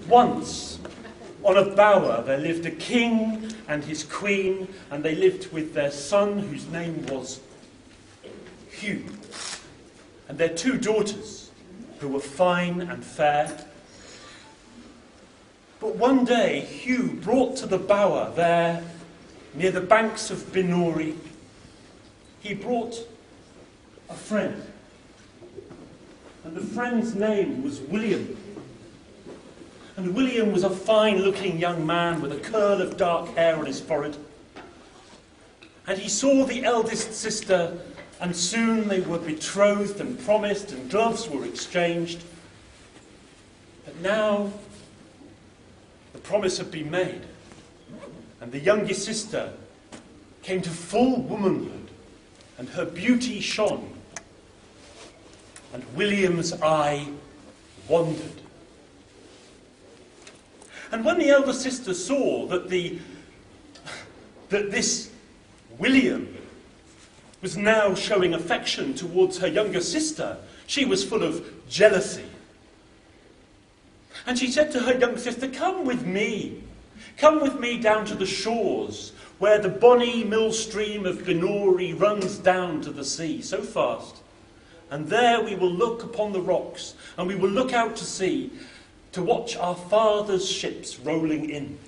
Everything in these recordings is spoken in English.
Once, on a bower, there lived a king and his queen, and they lived with their son, whose name was Hugh, and their 2 daughters, who were fine and fair. But one day, Hugh brought to the bower there, near the banks of Binori, he brought a friend. And the friend's name was William. And William was a fine-looking young man with a curl of dark hair on his forehead. And he saw the eldest sister, and soon they were betrothed and promised, and gloves were exchanged. But now the promise had been made, and the youngest sister came to full womanhood, and her beauty shone, and William's eye wandered. And when the elder sister saw that this William was now showing affection towards her younger sister, she was full of jealousy. And she said to her younger sister, come with me down to the shores, where the bonny mill stream of Binori runs down to the sea so fast. And there we will look upon the rocks, and we will look out to sea, to watch our father's ships rolling in.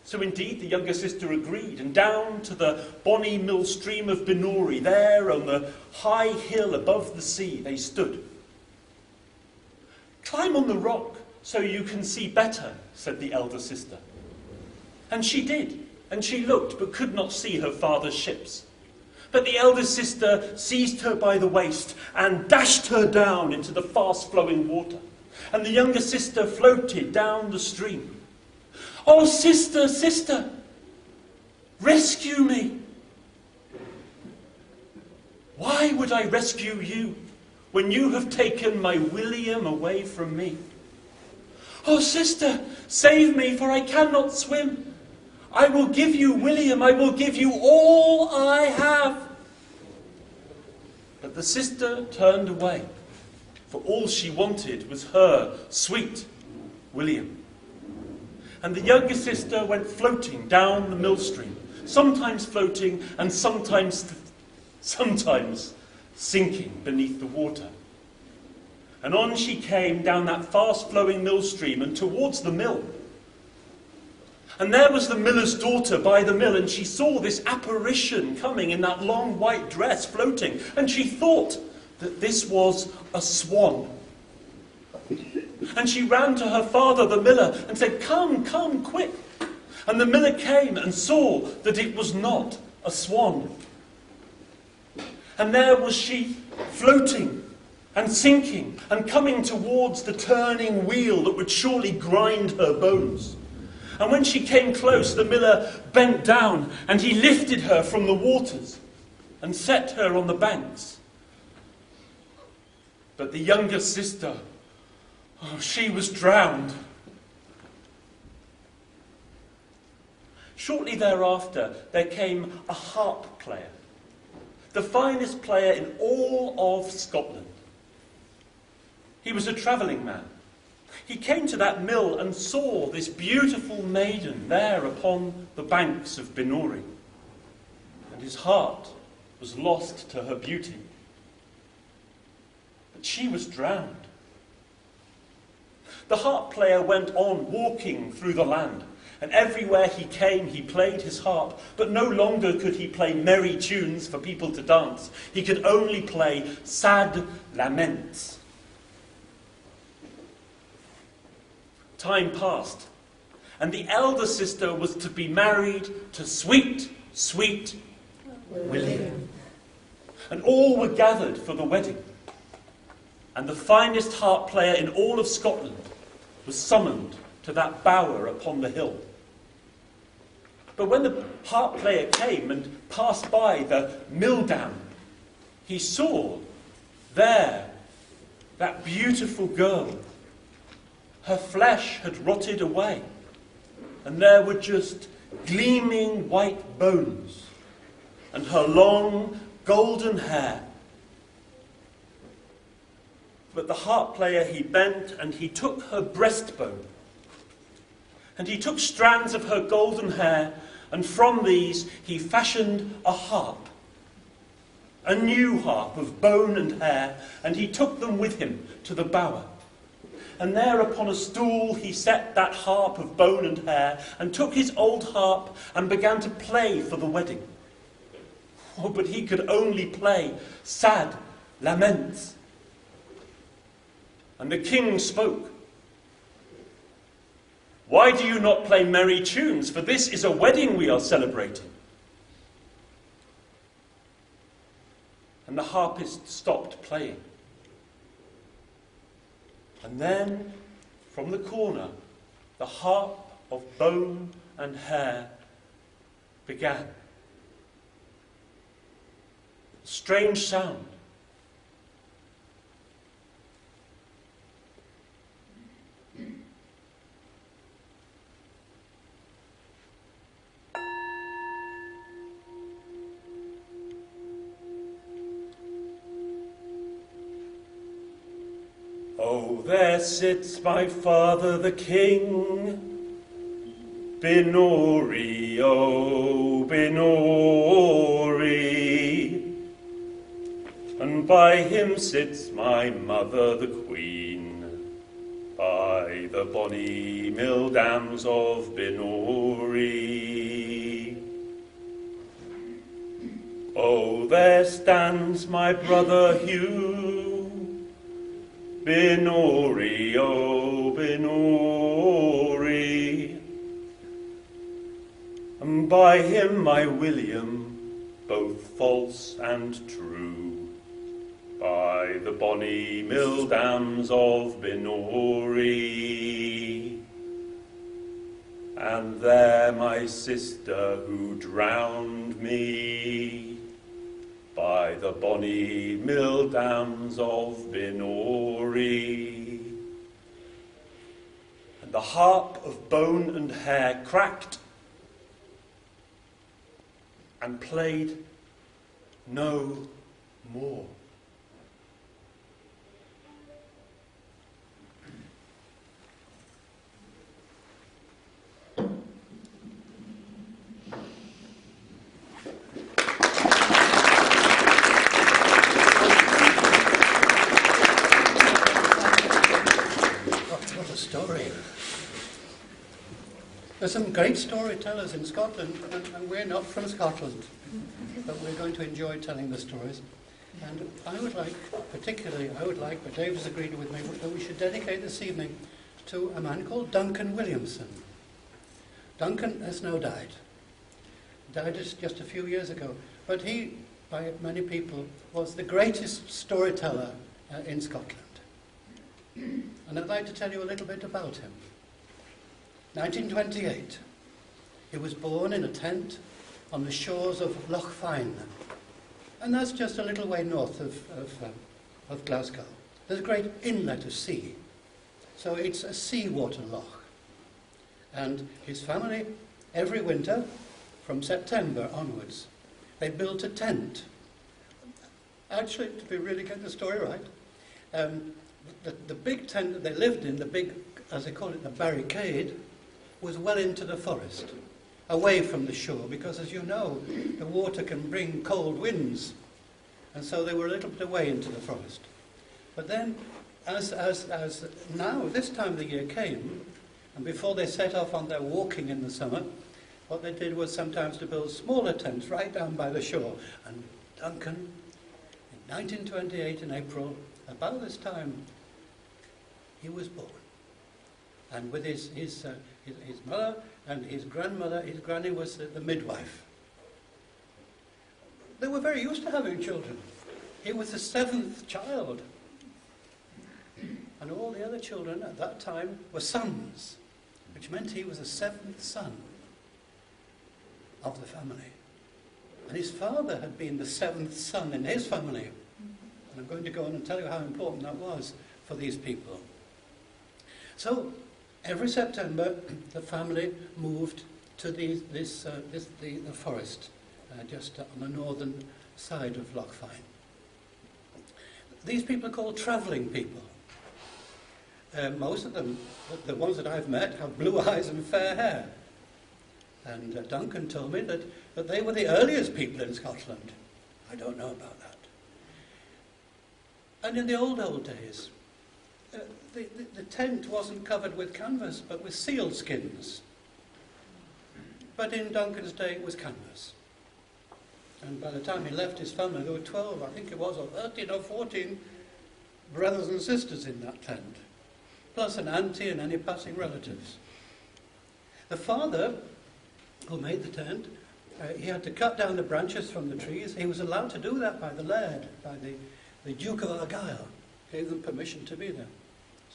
So indeed the younger sister agreed, and down to the bonny mill stream of Binori, there on the high hill above the sea, they stood. Climb on the rock so you can see better, said the elder sister. And she did, and she looked, but could not see her father's ships. But the elder sister seized her by the waist and dashed her down into the fast-flowing water. And the younger sister floated down the stream. Oh, sister, sister, rescue me. Why would I rescue you when you have taken my William away from me? Oh, sister, save me, for I cannot swim. I will give you William, I will give you all I have. But the sister turned away, for all she wanted was her sweet William. And the younger sister went floating down the mill stream, sometimes floating and sometimes sinking beneath the water. And on she came down that fast-flowing mill stream and towards the mill. And there was the miller's daughter by the mill, and she saw this apparition coming in that long white dress floating, and she thought that this was a swan. And she ran to her father, the miller, and said, come, come, quick. And the miller came and saw that it was not a swan. And there was she, floating and sinking and coming towards the turning wheel that would surely grind her bones. And when she came close, the miller bent down and he lifted her from the waters and set her on the banks. But the younger sister, she was drowned. Shortly thereafter, there came a harp player, the finest player in all of Scotland. He was a travelling man. He came to that mill and saw this beautiful maiden there upon the banks of Binori, and his heart was lost to her beauty. But she was drowned. The harp player went on walking through the land, and everywhere he came he played his harp, but no longer could he play merry tunes for people to dance. He could only play sad laments. Time passed, and the elder sister was to be married to sweet, sweet William. And all were gathered for the wedding. And the finest harp player in all of Scotland was summoned to that bower upon the hill. But when the harp player came and passed by the mill dam, he saw there that beautiful girl. Her flesh had rotted away, and there were just gleaming white bones, and her long golden hair. But the harp player, he bent, and he took her breastbone, and he took strands of her golden hair, and from these he fashioned a harp, a new harp of bone and hair, and he took them with him to the bower. And there upon a stool he set that harp of bone and hair, and took his old harp and began to play for the wedding. Oh, but he could only play sad laments. And the king spoke. "Why do you not play merry tunes? For this is a wedding we are celebrating." And the harpist stopped playing. And then, from the corner, the harp of bone and hair began. Strange sound. Oh, there sits my father the king, Binori, oh, Binori. And by him sits my mother the queen, by the bonny mill dams of Binori. Oh, there stands my brother Hugh, Binori, oh, Binori. And by him my William, both false and true, by the bonny mill dams of Binori. And there my sister who drowned me, by the bonny mill dams of Binori. And the harp of bone and hair cracked and played no more. What a story. There's some great storytellers in Scotland, and we're not from Scotland, but we're going to enjoy telling the stories. And I would like, but Dave has agreed with me, that we should dedicate this evening to a man called Duncan Williamson. Duncan has now died. Died just a few years ago. But he, by many people, was the greatest storyteller in Scotland. And I'd like to tell you a little bit about him. 1928. He was born in a tent on the shores of Loch Fyne. And that's just a little way north of Glasgow. There's a great inlet of sea. So it's a seawater loch. And his family, every winter, from September onwards, they built a tent. Actually, to really get the story right, the big tent that they lived in, the big, as they call it, the barricade, was well into the forest, away from the shore, because as you know, the water can bring cold winds. And so they were a little bit away into the forest. But then, as now, this time of the year came, and before they set off on their walking in the summer, what they did was sometimes to build smaller tents right down by the shore. And Duncan, in 1928 in April, about this time, he was born. And with his mother and his grandmother, his granny was the midwife. They were very used to having children. He was the seventh child. And all the other children at that time were sons, which meant he was the seventh son of the family. And his father had been the seventh son in his family. And I'm going to go on and tell you how important that was for these people. So, every September, the family moved to the forest, just on the northern side of Loch Fyne. These people are called travelling people. Most of them, the ones that I've met, have blue eyes and fair hair. And Duncan told me that they were the earliest people in Scotland. I don't know about that. And in the old days, the tent wasn't covered with canvas, but with seal skins. But in Duncan's day, it was canvas. And by the time he left his family, there were 12, I think it was, or 13 or 14 brothers and sisters in that tent, plus an auntie and any passing relatives. The father, who made the tent, he had to cut down the branches from the trees. He was allowed to do that by the laird, by the Duke of Argyll, gave them permission to be there.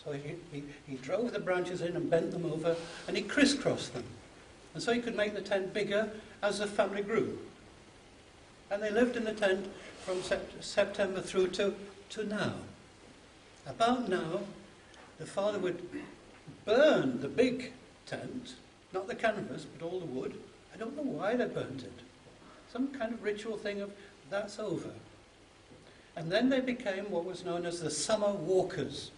So he drove the branches in and bent them over, and he crisscrossed them. And so he could make the tent bigger as the family grew. And they lived in the tent from September through to now. About now, the father would burn the big tent, not the canvas, but all the wood. I don't know why they burnt it. Some kind of ritual thing of, that's over. And then they became what was known as the summer walkers.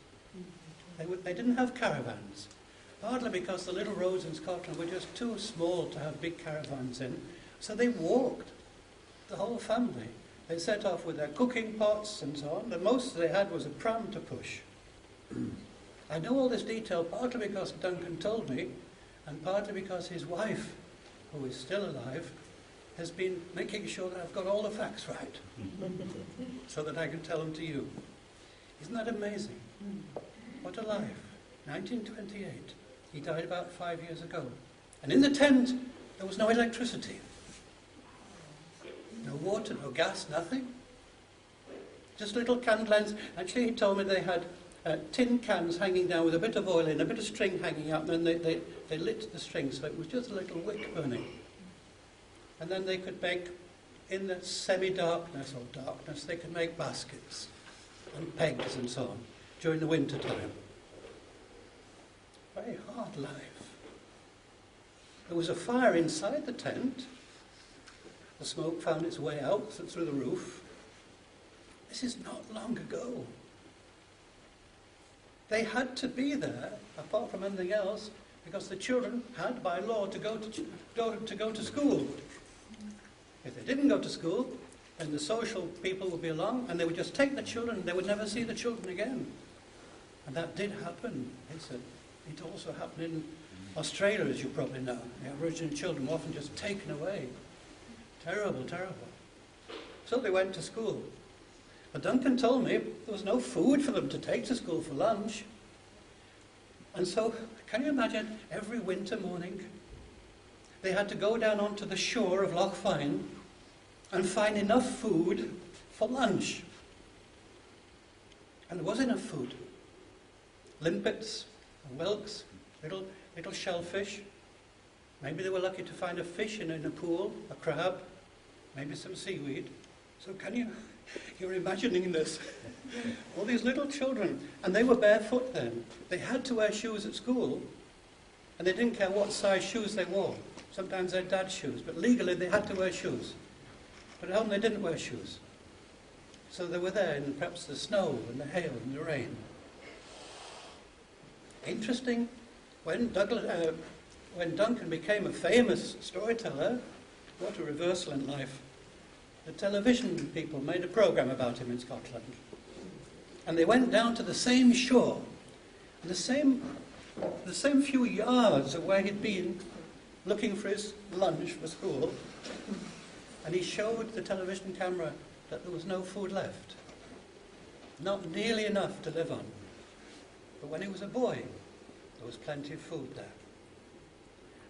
They didn't have caravans, partly because the little roads in Scotland were just too small to have big caravans in. So they walked, the whole family. They set off with their cooking pots and so on. The most they had was a pram to push. I know all this detail partly because Duncan told me, and partly because his wife, who is still alive, has been making sure that I've got all the facts right, so that I can tell them to you. Isn't that amazing? What a life. 1928. He died about 5 years ago. And in the tent, there was no electricity. No water, no gas, nothing. Just little candle ends. Actually, he told me they had tin cans hanging down with a bit of oil in, a bit of string hanging up, and then they lit the string, so it was just a little wick burning. And then they could make, in the semi-darkness or darkness, they could make baskets and pegs and so on during the winter time. Very hard life. There was a fire inside the tent. The smoke found its way out through the roof. This is not long ago. They had to be there, apart from anything else, because the children had, by law, to go to school. If they didn't go to school, then the social people would be along, and they would just take the children, and they would never see the children again. And that did happen. It also happened in Australia, as you probably know. The Aboriginal children were often just taken away. Terrible, terrible. So they went to school. But Duncan told me there was no food for them to take to school for lunch. And so, can you imagine, every winter morning, they had to go down onto the shore of Loch Fyne and find enough food for lunch. And there was enough food. Limpets and whelks, little shellfish. Maybe they were lucky to find a fish in a pool, a crab, maybe some seaweed. So you're imagining this. All these little children, and they were barefoot then. They had to wear shoes at school, and they didn't care what size shoes they wore. Sometimes their dad's shoes, but legally they had to wear shoes. But at home they didn't wear shoes. So they were there in perhaps the snow and the hail and the rain. Interesting, when Duncan became a famous storyteller, what a reversal in life. The television people made a programme about him in Scotland. And they went down to the same shore, the same few yards of where he'd been looking for his lunch for school. And he showed the television camera that there was no food left. Not nearly enough to live on. But when he was a boy, there was plenty of food there.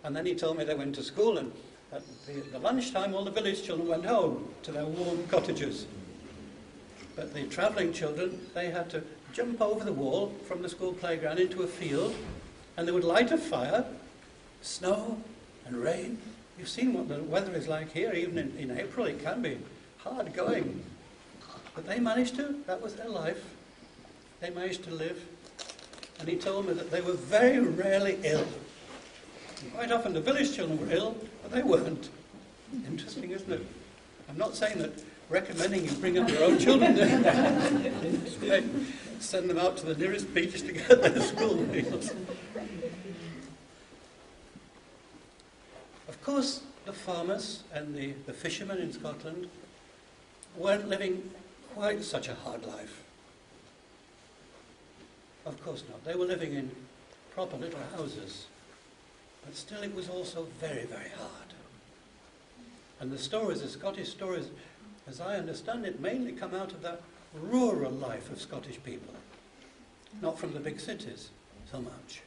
And then he told me they went to school, and at the lunchtime all the village children went home to their warm cottages. But the travelling children, they had to jump over the wall from the school playground into a field, and they would light a fire, snow and rain. You've seen what the weather is like here, even in April. It can be hard going. But they managed to, that was their life. They managed to live. And he told me that they were very rarely ill. And quite often the village children were ill, but they weren't. Interesting, isn't it? I'm not saying that recommending you bring up your own children. Send them out to the nearest beach to get their school meals. Of course, the farmers and the fishermen in Scotland weren't living quite such a hard life. Of course not. They were living in proper little houses. But still it was also very, very hard. And the stories, the Scottish stories, as I understand it, mainly come out of that rural life of Scottish people. Not from the big cities so much.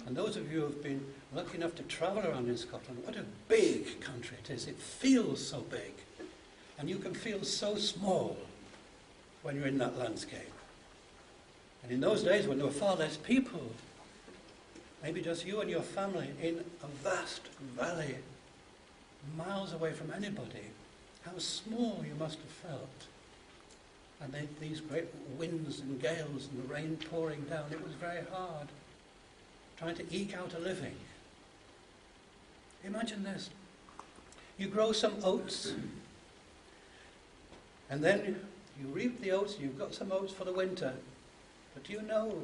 And those of you who have been lucky enough to travel around in Scotland, what a big country it is. It feels so big. And you can feel so small when you're in that landscape. And in those days when there were far less people, maybe just you and your family in a vast valley, miles away from anybody, how small you must have felt. And these great winds and gales and the rain pouring down, it was very hard, trying to eke out a living. Imagine this. You grow some oats, and then you reap the oats, and you've got some oats for the winter. But do you know,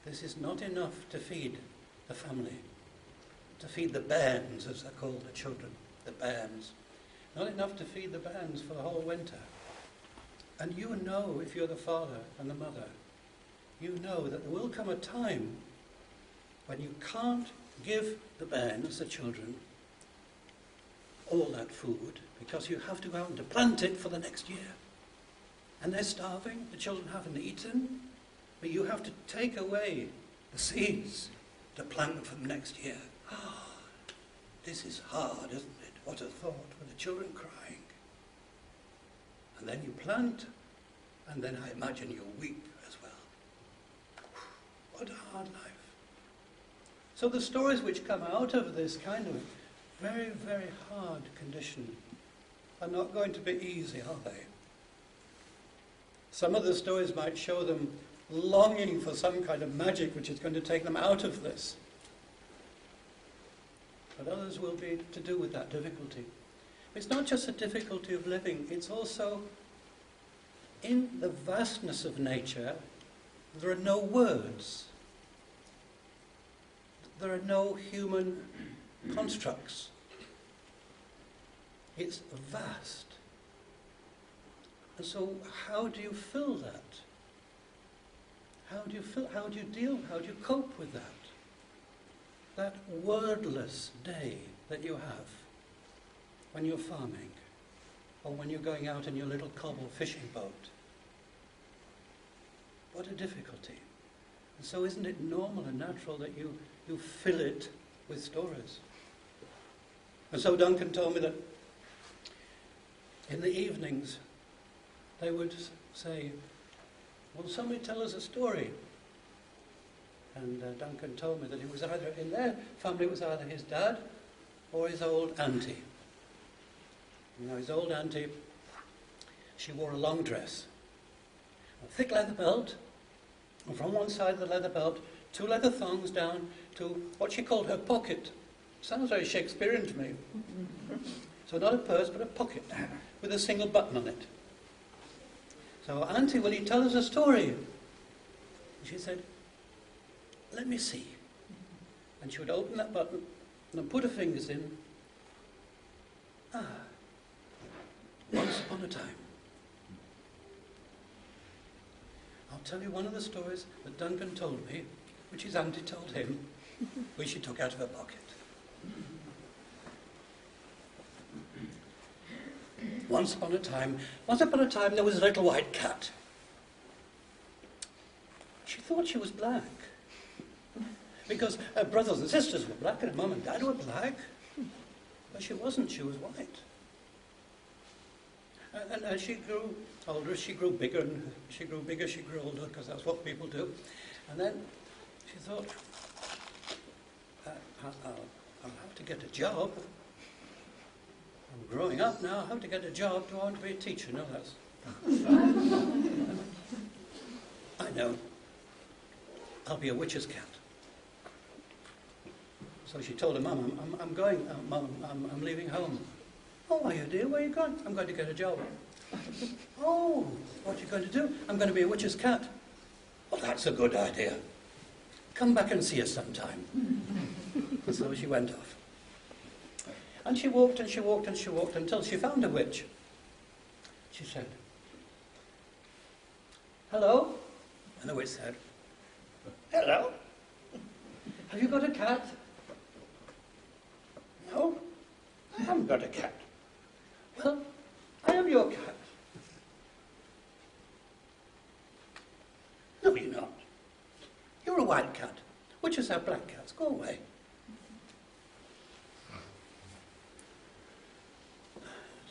this is not enough to feed the family, to feed the bairns, as they're called, the children, the bairns. Not enough to feed the bairns for the whole winter. And you know, if you're the father and the mother, you know that there will come a time when you can't give the bairns, the children, all that food, because you have to go out and to plant it for the next year. And they're starving, the children haven't eaten, but you have to take away the seeds to plant for them next year. Ah, this is hard, isn't it? What a thought, with the children crying. And then you plant, and then I imagine you weep as well. What a hard life. So the stories which come out of this kind of very, very hard condition are not going to be easy, are they? Some of the stories might show them longing for some kind of magic which is going to take them out of this. But others will be to do with that difficulty. It's not just a difficulty of living, it's also in the vastness of nature, there are no words. There are no human constructs. It's vast. And so how do you fill that? How do you deal, how do you cope with that? That wordless day that you have when you're farming, or when you're going out in your little cobble fishing boat. What a difficulty. And so isn't it normal and natural that you fill it with stories? And so Duncan told me that in the evenings they would say, "Will somebody tell us a story?" And Duncan told me that it was either, in their family, it was either his dad or his old auntie. You know, his old auntie, she wore a long dress, a thick leather belt, and from one side of the leather belt, 2 leather thongs down to what she called her pocket. Sounds very Shakespearean to me. So not a purse, but a pocket, with a single button on it. So, "Auntie, will you tell us a story?" And she said, "Let me see." And she would open that button and put her fingers in. Once upon a time. I'll tell you one of the stories that Duncan told me, which his auntie told him, which she took out of her pocket. Once upon a time there was a little white cat. She thought she was black, because her brothers and sisters were black and her mum and dad were black, but she wasn't, she was white. And as she grew older, she grew bigger, and she grew older, because that's what people do. And then she thought, I'll have to get a job. I'm growing up now, I have to get a job. Do I want to be a teacher? No, that's... I know. I'll be a witch's cat. So she told her mum, I'm going, Mum, I'm leaving home. Oh, are you, dear? Where are you going? I'm going to get a job. Oh, what are you going to do? I'm going to be a witch's cat. Well, that's a good idea. Come back and see us sometime. And so she went off. And she walked and she walked and she walked until she found a witch. She said, "Hello?" And the witch said, "Hello? Have you got a cat?" "No, I haven't got a cat." "Well, I am your cat." "No, you're not. You're a white cat. Witches have black cats. Go away."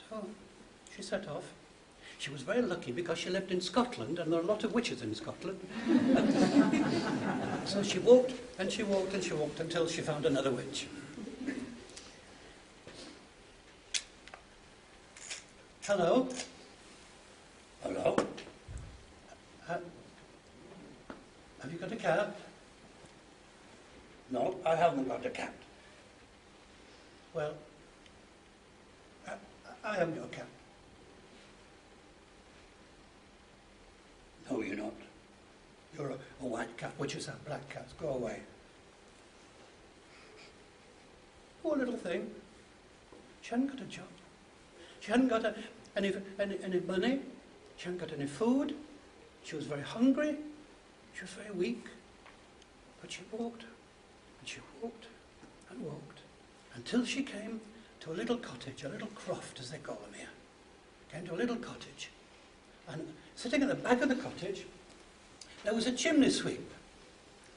So she set off. She was very lucky because she lived in Scotland and there are a lot of witches in Scotland. So she walked and she walked and she walked until she found another witch. "Hello? Hello? Have you got a cat?" "No, I haven't got a cat." "Well, I am your cat." "No, you're not. You're a white cat. Witches have black cats. Go away." Poor little thing. She hadn't got a job. She hadn't got any money. She hadn't got any food. She was very hungry. She was very weak. But she walked and she walked and walked until she came to a little cottage, a little croft as they call them here. Came to a little cottage. And sitting at the back of the cottage, there was a chimney sweep.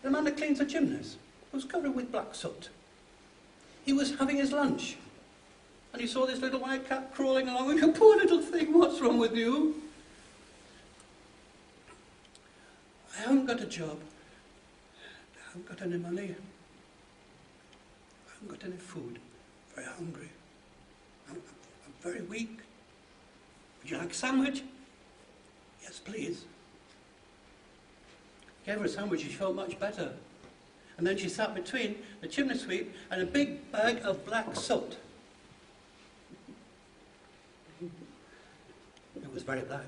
The man that cleans the chimneys was covered with black soot. He was having his lunch. And he saw this little white cat crawling along with, "You poor little thing, what's wrong with you?" "I haven't got a job. I haven't got any money. I haven't got any food. I'm very hungry. I'm very weak. Would you like a sandwich?" "Yes, please." Gave her a sandwich, she felt much better. And then she sat between the chimney sweep and a big bag of black soot. It was very black.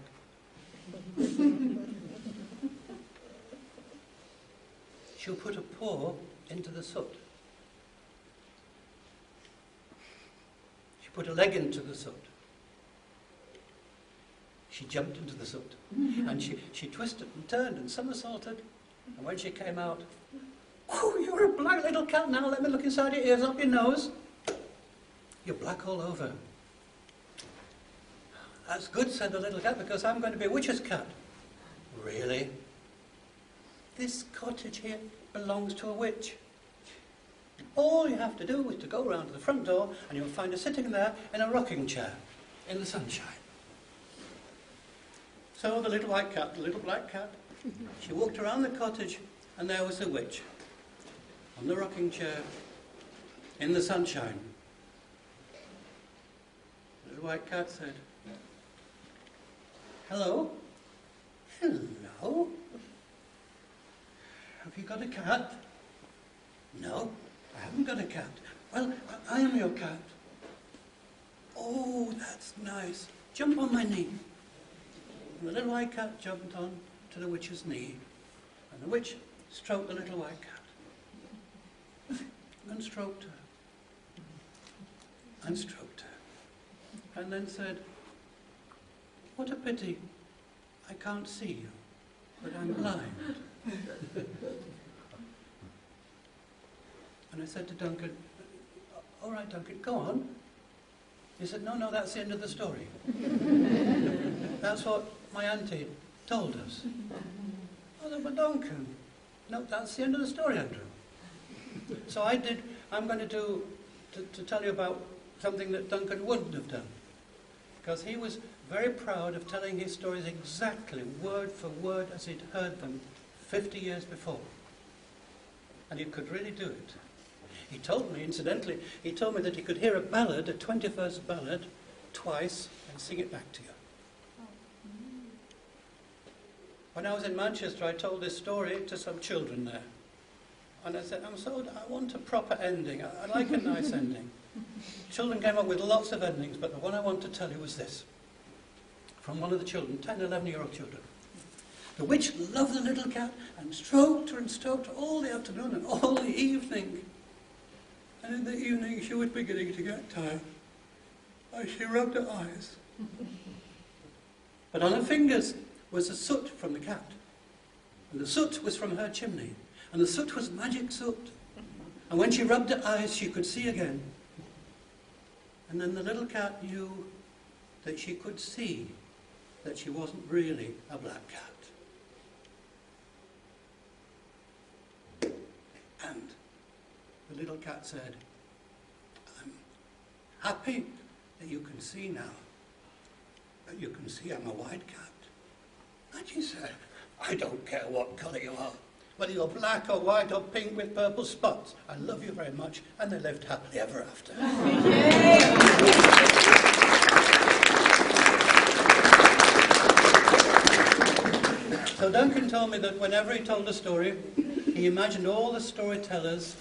She'll put a paw into the soot. She put a leg into the soot. She jumped into the soot. And she twisted and turned and somersaulted. And when she came out, "Oh, you're a black little cat now. Let me look inside your ears, up your nose. You're black all over." "That's good," said the little cat, "because I'm going to be a witch's cat." "Really? This cottage here belongs to a witch. All you have to do is to go round to the front door and you'll find her sitting there in a rocking chair in the sunshine." So the little white cat, the little black cat, she walked around the cottage and there was the witch on the rocking chair in the sunshine. The little white cat said, "Hello? Hello? Have you got a cat?" "No, I haven't got a cat." "Well, I am your cat." "Oh, that's nice. Jump on my knee." And the little white cat jumped on to the witch's knee. And the witch stroked the little white cat. And stroked her. And stroked her. And then said, "What a pity. I can't see you, but I'm blind." And I said to Duncan, "All right, Duncan, go on." He said, no, that's the end of the story. That's what my auntie told us." I said, "But Duncan, no, that's the end of the story, Andrew." So I'm going to tell you about something that Duncan wouldn't have done. Because he was very proud of telling his stories exactly, word for word, as he'd heard them 50 years before. And he could really do it. He told me, incidentally, he told me that he could hear a ballad, a 21st ballad, twice and sing it back to you. When I was in Manchester, I told this story to some children there. And I said, I want a proper ending. I like a nice ending. Children came up with lots of endings, but the one I want to tell you was this. From one of the children, 10, 11-year-old children. The witch loved the little cat and stroked her all the afternoon and all the evening. And in the evening she was beginning to get tired. And she rubbed her eyes. But on her fingers was the soot from the cat. And the soot was from her chimney. And the soot was magic soot. And when she rubbed her eyes, she could see again. And then the little cat knew that she could see that she wasn't really a black cat. And the little cat said, "I'm happy that you can see now, but you can see I'm a white cat." And she said, "I don't care what colour you are, whether you're black or white or pink with purple spots. I love you very much." And they lived happily ever after. So Duncan told me that whenever he told a story, he imagined all the storytellers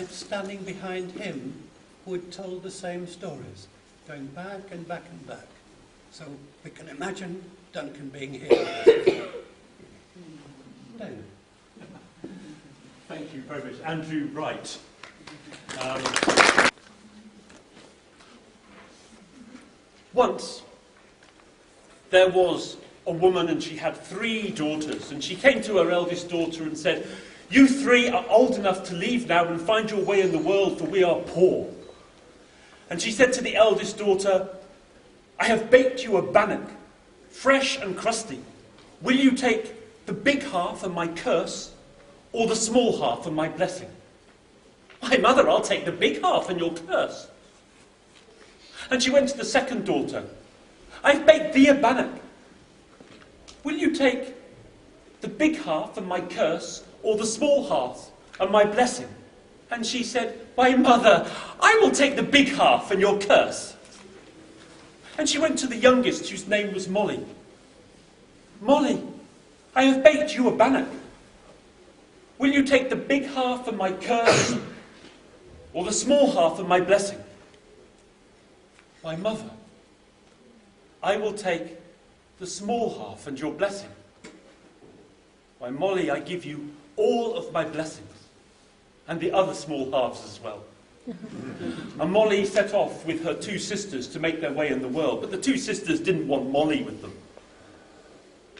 standing behind him who had told the same stories, going back and back and back. So we can imagine Duncan being here. David. Thank you very much. Andrew Wright. Once, there was a woman and she had 3 daughters, and she came to her eldest daughter and said, "You 3 are old enough to leave now and find your way in the world, for we are poor." And she said to the eldest daughter, "I have baked you a bannock, fresh and crusty. Will you take the big half and my curse, or the small half and my blessing?" "Why, mother, I'll take the big half and your curse." And she went to the second daughter. "I've baked thee a bannock. Will you take the big half and my curse, or the small half and my blessing?" And she said, "Why, mother, I will take the big half and your curse." And she went to the youngest, whose name was Molly. "Molly, I have baked you a bannock. Will you take the big half and my curse, or the small half and my blessing?" "Why, mother, I will take the small half and your blessing." "Why, Molly, I give you all of my blessings, and the other small halves as well." And Molly set off with her 2 sisters to make their way in the world, but the 2 sisters didn't want Molly with them.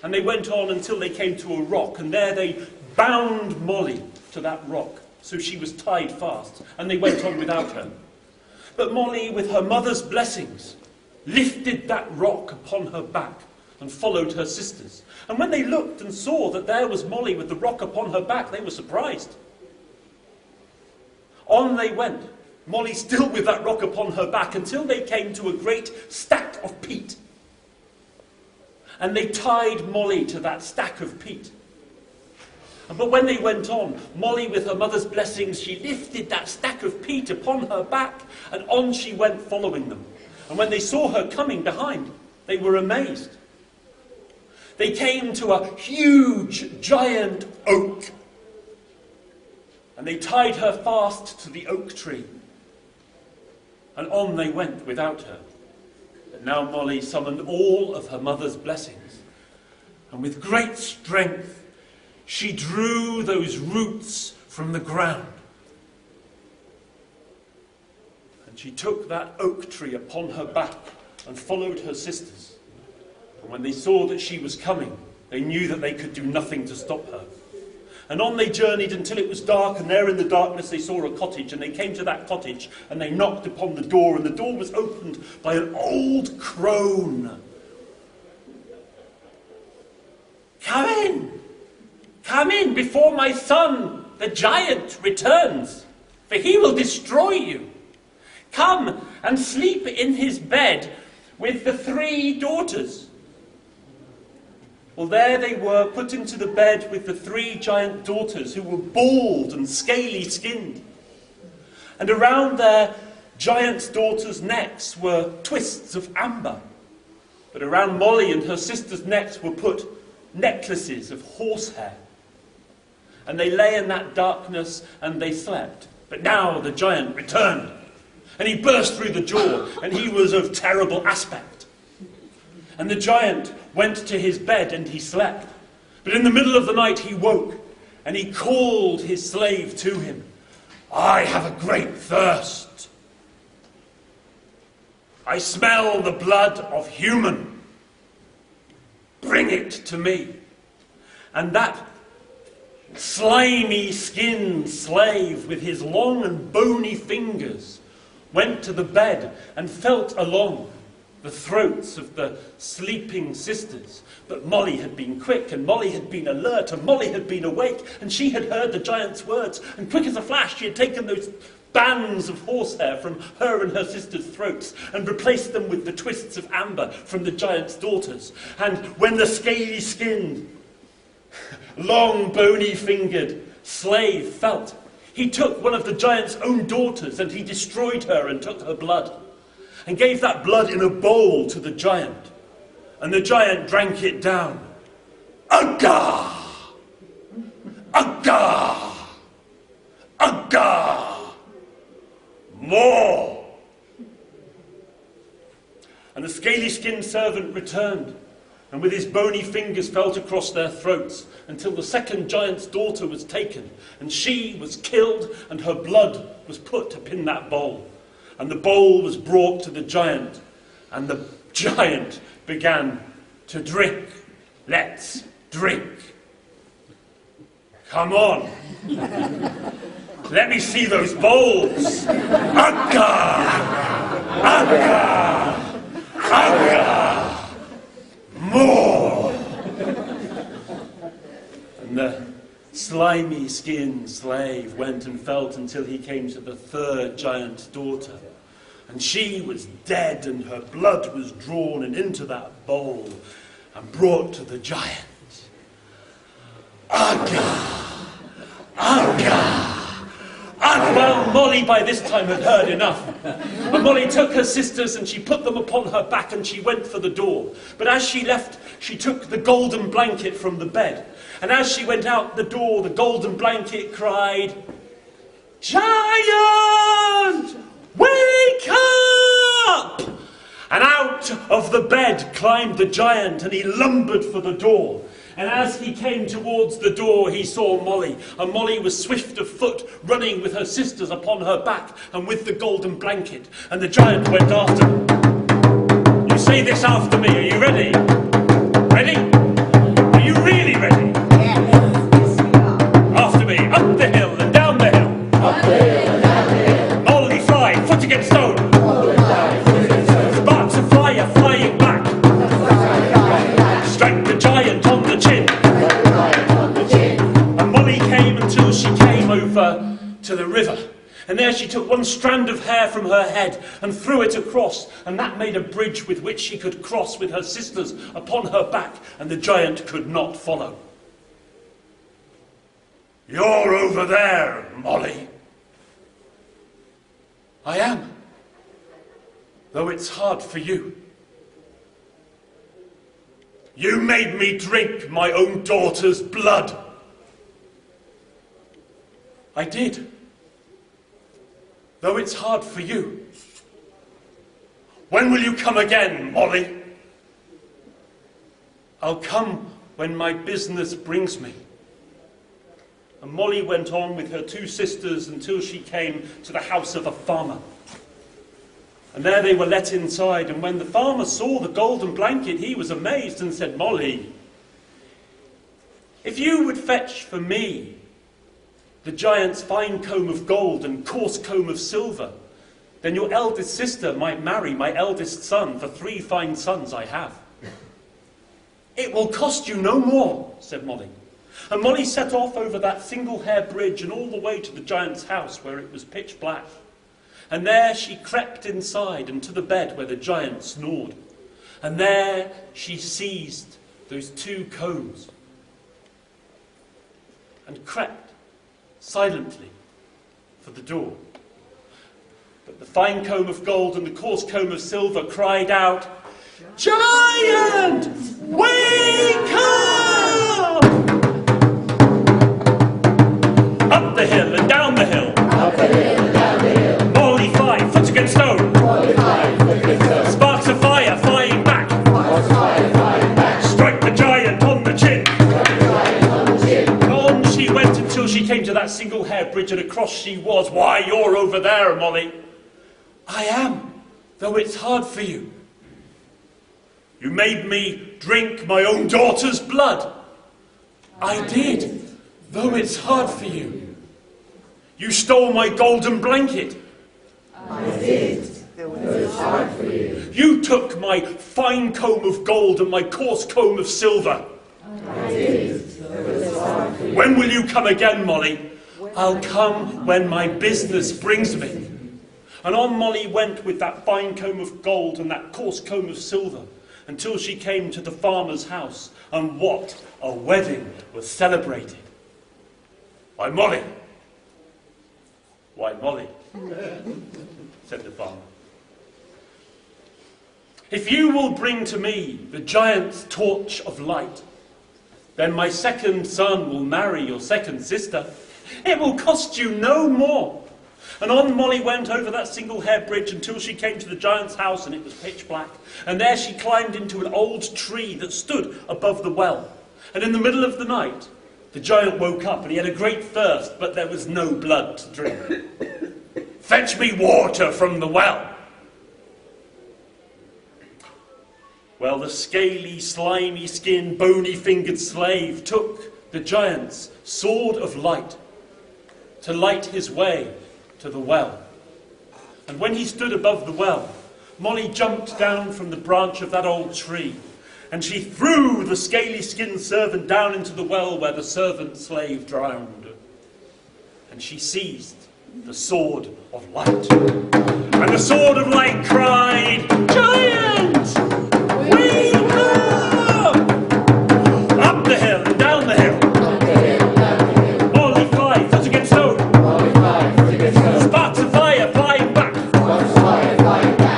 And they went on until they came to a rock, and there they bound Molly to that rock, so she was tied fast, and they went on without her. But Molly, with her mother's blessings, lifted that rock upon her back and followed her sisters. And when they looked and saw that there was Molly with the rock upon her back, they were surprised. On they went, Molly still with that rock upon her back, until they came to a great stack of peat. And they tied Molly to that stack of peat. But when they went on, Molly, with her mother's blessings, she lifted that stack of peat upon her back, and on she went following them. And when they saw her coming behind, they were amazed. They came to a huge, giant oak. And they tied her fast to the oak tree. And on they went without her. But now Molly summoned all of her mother's blessings. And with great strength, she drew those roots from the ground. And she took that oak tree upon her back and followed her sisters. And when they saw that she was coming, they knew that they could do nothing to stop her. And on they journeyed until it was dark, and there in the darkness they saw a cottage, and they came to that cottage, and they knocked upon the door, and the door was opened by an old crone. Come in, before my son, the giant, returns, for he will destroy you. Come and sleep in his bed with the 3 daughters." Well, there they were, put into the bed with the 3 giant daughters, who were bald and scaly-skinned. And around their giant daughters' necks were twists of amber. But around Molly and her sisters' necks were put necklaces of horsehair. And they lay in that darkness and they slept. But now the giant returned. And he burst through the door, and he was of terrible aspect. And the giant went to his bed, and he slept. But in the middle of the night he woke, and he called his slave to him. I have a great thirst. I smell the blood of human. Bring it to me. And that slimy skinned slave with his long and bony fingers went to the bed and felt along the throats of the sleeping sisters. But Molly had been quick, and Molly had been alert, and Molly had been awake, and she had heard the giant's words, and quick as a flash she had taken those bands of horsehair from her and her sisters' throats and replaced them with the twists of amber from the giant's daughters. And when the scaly-skinned, long, bony-fingered slave felt, he took one of the giant's own daughters and he destroyed her and took her blood and gave that blood in a bowl to the giant. And the giant drank it down. Ugga! Ugga! Ugga! More! And the scaly-skinned servant returned, and with his bony fingers felt across their throats until the second giant's daughter was taken, and she was killed, and her blood was put up in that bowl. And the bowl was brought to the giant, and the giant began to drink. Let's drink. Come on. Let me see those bowls. Ugga! Ugga! Ugga! More! And the slimy-skinned slave went and felt until he came to the third giant's daughter. And she was dead, and her blood was drawn and into that bowl and brought to the giant. Ugga! Ugga! And well, Molly by this time had heard enough. And Molly took her sisters and she put them upon her back and she went for the door. But as she left, she took the golden blanket from the bed. And as she went out the door, the golden blanket cried, Giant! Wake up! And out of the bed climbed the giant and he lumbered for the door. And as he came towards the door, he saw Molly. And Molly was swift of foot, running with her sisters upon her back and with the golden blanket. And the giant went after her. You say this after me. Are you ready? Ready? Are you really ready? Yes, we are. After me. Up the hill and down the hill. Up the hill and down the hill. Molly fly, foot against stone. Molly fly, foot against stone. Sparks of fire flying back. Strike the giant on the chin. And Molly came until she came over to the river. And there she took one strand of hair from her head and threw it across, and that made a bridge with which she could cross with her sisters upon her back, and the giant could not follow. You're over there, Molly. I am, though it's hard for you. You made me drink my own daughter's blood. I did, though it's hard for you. When will you come again, Molly? I'll come when my business brings me. And Molly went on with her two sisters until she came to the house of a farmer. And there they were let inside, and when the farmer saw the golden blanket, he was amazed and said, Molly, if you would fetch for me the giant's fine comb of gold and coarse comb of silver, then your eldest sister might marry my eldest son, for 3 fine sons I have. It will cost you no more, said Molly. And Molly set off over that single-hair bridge and all the way to the giant's house, where it was pitch black. And there she crept inside and to the bed where the giant snored. And there she seized those 2 combs and crept silently for the door. But the fine comb of gold and the coarse comb of silver cried out, Giant, wake up! Up the hill and down the hill. Up the hill and down the hill. Molly fly, foot against until she came to that single hair bridge, and across she was. Why, you're over there, Molly. I am, though it's hard for you. You made me drink my own daughter's blood. I did, though it's hard for you. You stole my golden blanket. I did, though it's hard for you. You took my fine comb of gold and my coarse comb of silver. I did, though it's hard for you. When will you come again, Molly? I'll come when my business brings me. And on Molly went with that fine comb of gold and that coarse comb of silver, until she came to the farmer's house, and what a wedding was celebrated. Why, Molly, said the farmer, if you will bring to me the giant's torch of light, then my second son will marry your second sister. It will cost you no more. And on Molly went over that single hair bridge until she came to the giant's house, and it was pitch black. And there she climbed into an old tree that stood above the well. And in the middle of the night, the giant woke up, and he had a great thirst, but there was no blood to drink. Fetch me water from the well. Well, the scaly, slimy skinned, bony fingered slave took the giant's sword of light to light his way to the well. And when he stood above the well, Molly jumped down from the branch of that old tree, and she threw the scaly-skinned servant down into the well where the servant slave drowned. And she seized the sword of light. And the sword of light cried, "Giant! Wake up!" Up the hill and down the hill. Molly flies as against stone. Sparks of fire flying back.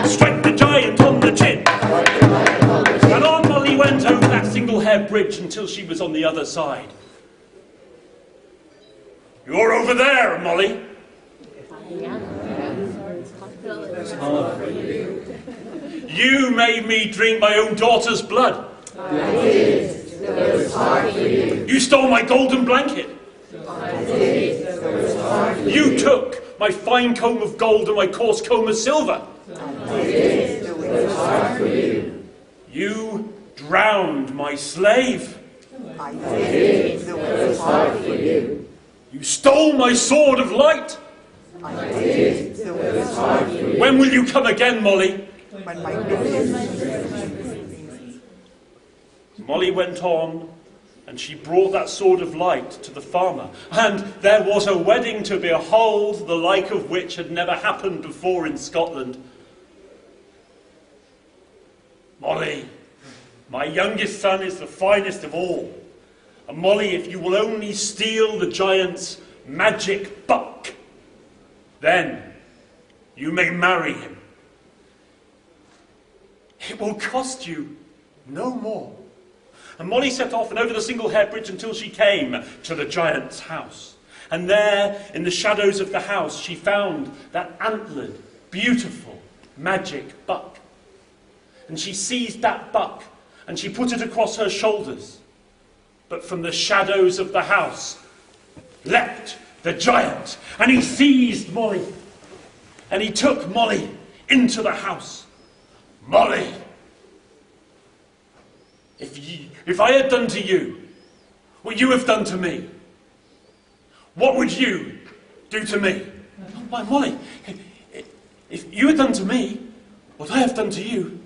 Strike the giant on the chin. And on Molly went over that single hair bridge until she was on the other side. You're over there, Molly. You made me drink my own daughter's blood. I did, though it's hard for you. You stole my golden blanket. I did, though it's hard for you. You took my fine comb of gold and my coarse comb of silver. I did, though it's hard for you. You drowned my slave. I did, though it's hard for you. You stole my sword of light. I did, though it's hard for you. When will you come again, Molly? When my business. Molly went on, and she brought that sword of light to the farmer. And there was a wedding to behold, the like of which had never happened before in Scotland. Molly, my youngest son is the finest of all. And Molly, if you will only steal the giant's magic buck, then you may marry him. It will cost you no more. And Molly set off and over the single hair bridge until she came to the giant's house. And there, in the shadows of the house, she found that antlered, beautiful, magic buck. And she seized that buck and she put it across her shoulders. But from the shadows of the house leapt the giant, and he seized Molly, and he took Molly into the house. Molly, if I had done to you what you have done to me, what would you do to me? Why, Molly, if you had done to me what I have done to you,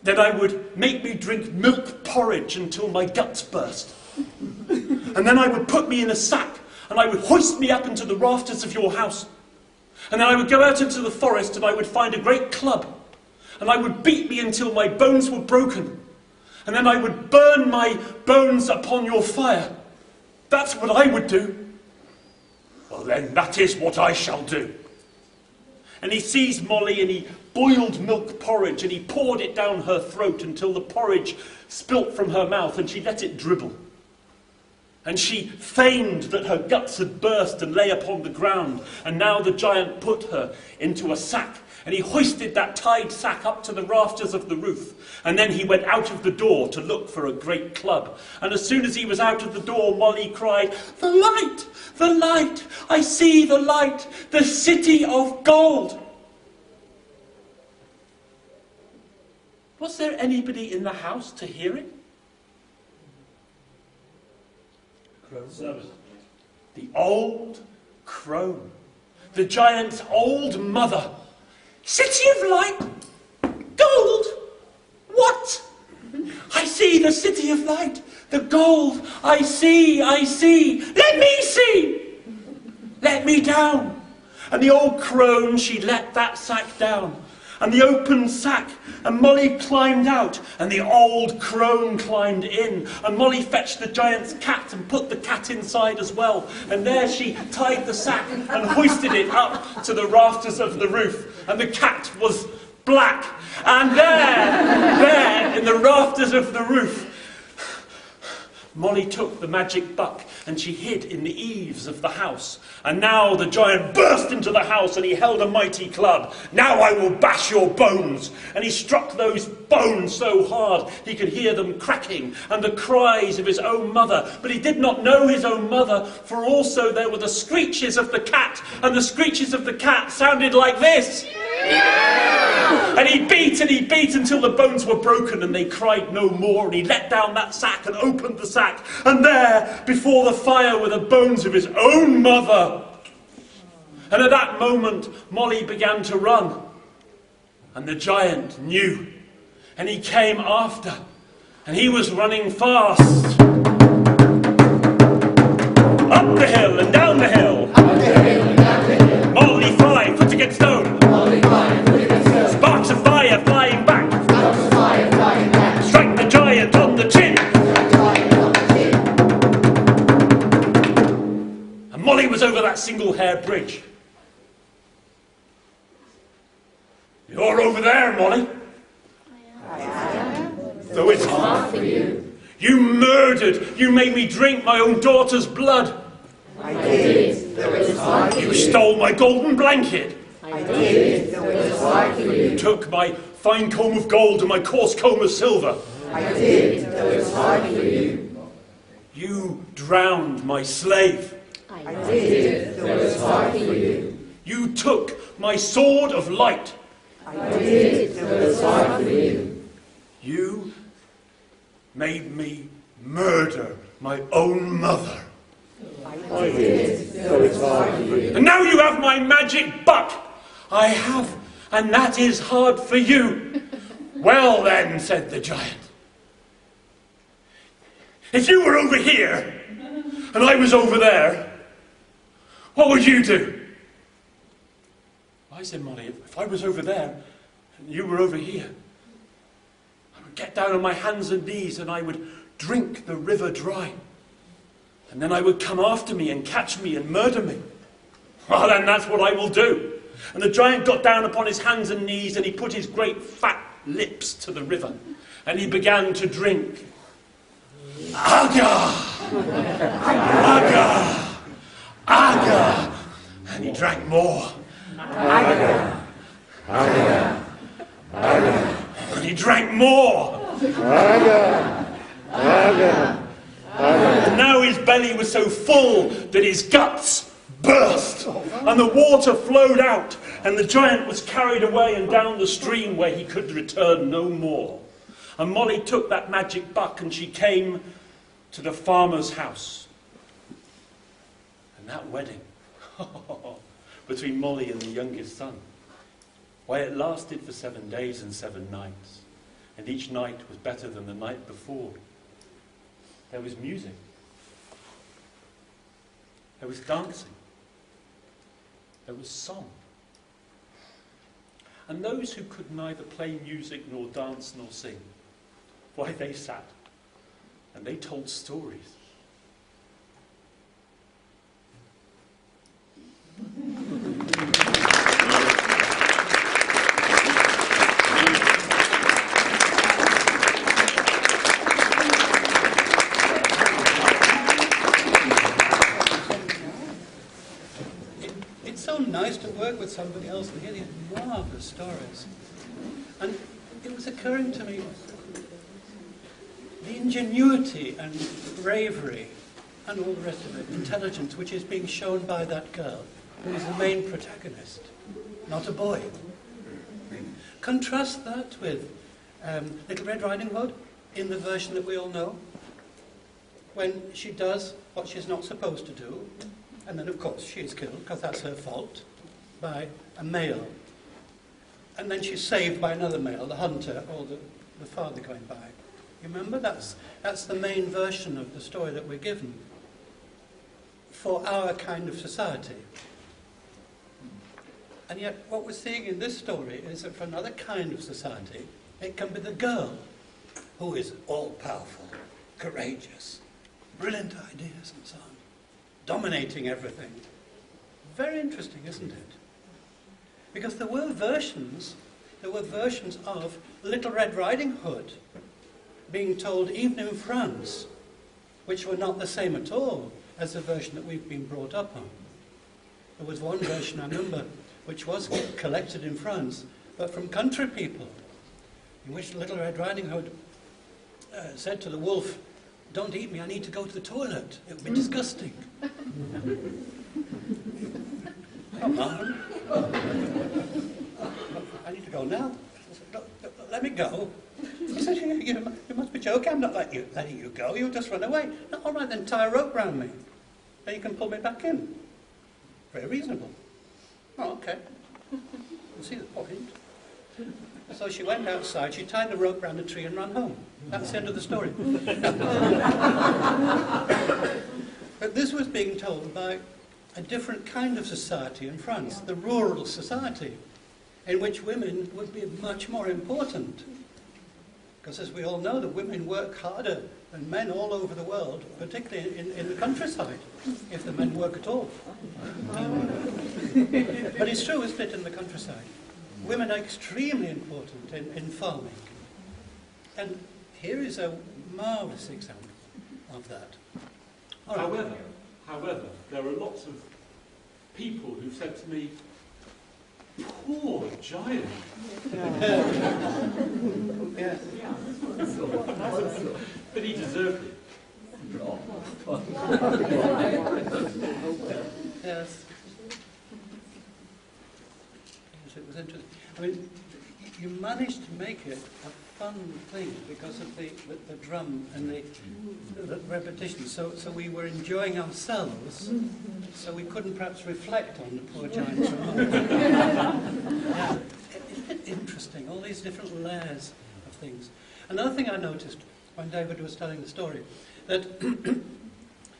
then I would make me drink milk porridge until my guts burst. And then I would put me in a sack, and I would hoist me up into the rafters of your house. And then I would go out into the forest, and I would find a great club, and I would beat me until my bones were broken. And then I would burn my bones upon your fire. That's what I would do. Well, then that is what I shall do. And he seized Molly and he boiled milk porridge and he poured it down her throat until the porridge spilt from her mouth and she let it dribble. And she feigned that her guts had burst and lay upon the ground. And now the giant put her into a sack And he hoisted that tied sack up to the rafters of the roof. And then he went out of the door to look for a great club. And as soon as he was out of the door, Molly cried, "The light! The light! I see the light! The city of gold!" Was there anybody in the house to hear it? The old crone. The giant's old mother. "City of light? Gold? What? I see the city of light. The gold. I see, I see. Let me see. Let me down." And the old crone, she let that sack down. And the open sack, and Molly climbed out, and the old crone climbed in, and Molly fetched the giant's cat and put the cat inside as well, and there she tied the sack and hoisted it up to the rafters of the roof, and the cat was black, and there in the rafters of the roof, Molly took the magic buck and she hid in the eaves of the house. And now the giant burst into the house and he held a mighty club. "Now I will bash your bones." And he struck those bones so hard he could hear them cracking and the cries of his own mother. But he did not know his own mother, for also there were the screeches of the cat, and the screeches of the cat sounded like this. And he beat until the bones were broken and they cried no more. And he let down that sack and opened the sack. And there, before the fire, were the bones of his own mother. And at that moment, Molly began to run. And the giant knew. And he came after. And he was running fast. Up the hill and down the hill. Up the hill and down the hill. Molly fly, foot against stone. Molly fly, foot against stone. Sparks of fire flying back. Sparks of fire flying back. Strike the giant on the chin. Strike the giant on the chin. And Molly was over that single hair bridge. "You're over there, Molly." I am. Though it's Hard for you. You murdered. You made me drink my own daughter's blood. I did. Though it was hard for You you. stole my golden blanket. I did. Though it was hard for you. Took my fine comb of gold and my coarse comb of silver. I did. Though it was hard for you. You drowned my slave. I did. Though it was hard for you. You took my sword of light. I did. Though it was hard for you. You made me murder my own mother. I did. Though it's hard for you. And now you have my magic buck. I have, and that is hard for you. Well then, said the giant. If you were over here, and I was over there, what would you do? I said, Molly, if I was over there, and you were over here, I would get down on my hands and knees and I would drink the river dry. And then I would come after me and catch me and murder me. Well, then that's what I will do. And the giant got down upon his hands and knees and he put his great fat lips to the river. And he began to drink. Aga! Aga! Aga! And he drank more. Aga. Aga. Aga. And he drank more. Aga. Aga. And now his belly was so full that his guts burst. And the water flowed out. And the giant was carried away and down the stream where he could return no more. And Molly took that magic buck and she came to the farmer's house. And that wedding between Molly and the youngest son, why, it lasted for 7 days and 7 nights. And each night was better than the night before. There was music. There was dancing. There was song. And those who could neither play music nor dance nor sing, why, they sat and they told stories. It's so nice to work with somebody else and hear these marvellous stories. And it was occurring to me the ingenuity and bravery and all the rest of it, intelligence, which is being shown by that girl, who is the main protagonist, not a boy. Contrast that with Little Red Riding Hood, in the version that we all know, when she does what she's not supposed to do, and then of course she is killed, because that's her fault, by a male. And then she's saved by another male, the hunter, or the father going by. You remember? That's the main version of the story that we're given for our kind of society. And yet what we're seeing in this story is that for another kind of society, it can be the girl who is all-powerful, courageous, brilliant ideas and so on, dominating everything. Very interesting, isn't it? Because there were versions of Little Red Riding Hood being told even in France, which were not the same at all as the version that we've been brought up on. There was one version, I remember, which was collected in France, but from country people, in which Little Red Riding Hood said to the wolf, "Don't eat me, I need to go to the toilet. It would be disgusting." Come on. I need to go now. Let me go. He said, you must be joking. I'm not letting you go. You'll just run away. No, all right, then tie a rope round me. Then you can pull me back in. Very reasonable. Oh, okay. You see the point. So she went outside, she tied the rope round a tree and ran home. That's the end of the story. But this was being told by a different kind of society in France, the rural society, in which women would be much more important. Because as we all know, the women work harder than men all over the world, particularly in the countryside, if the men work at all. But it's true, isn't it, in the countryside? Women are extremely important in farming. And here is a marvellous example of that. However, there are lots of people who've said to me, "Poor giant." Yes. But he deserved it. Yes. Yes, it was interesting. I mean, you managed to make it a fun thing because of the drum and the repetition. So we were enjoying ourselves, so we couldn't perhaps reflect on the poor giant's remarks. Yeah. Isn't it interesting, all these different layers of things? Another thing I noticed when David was telling the story, that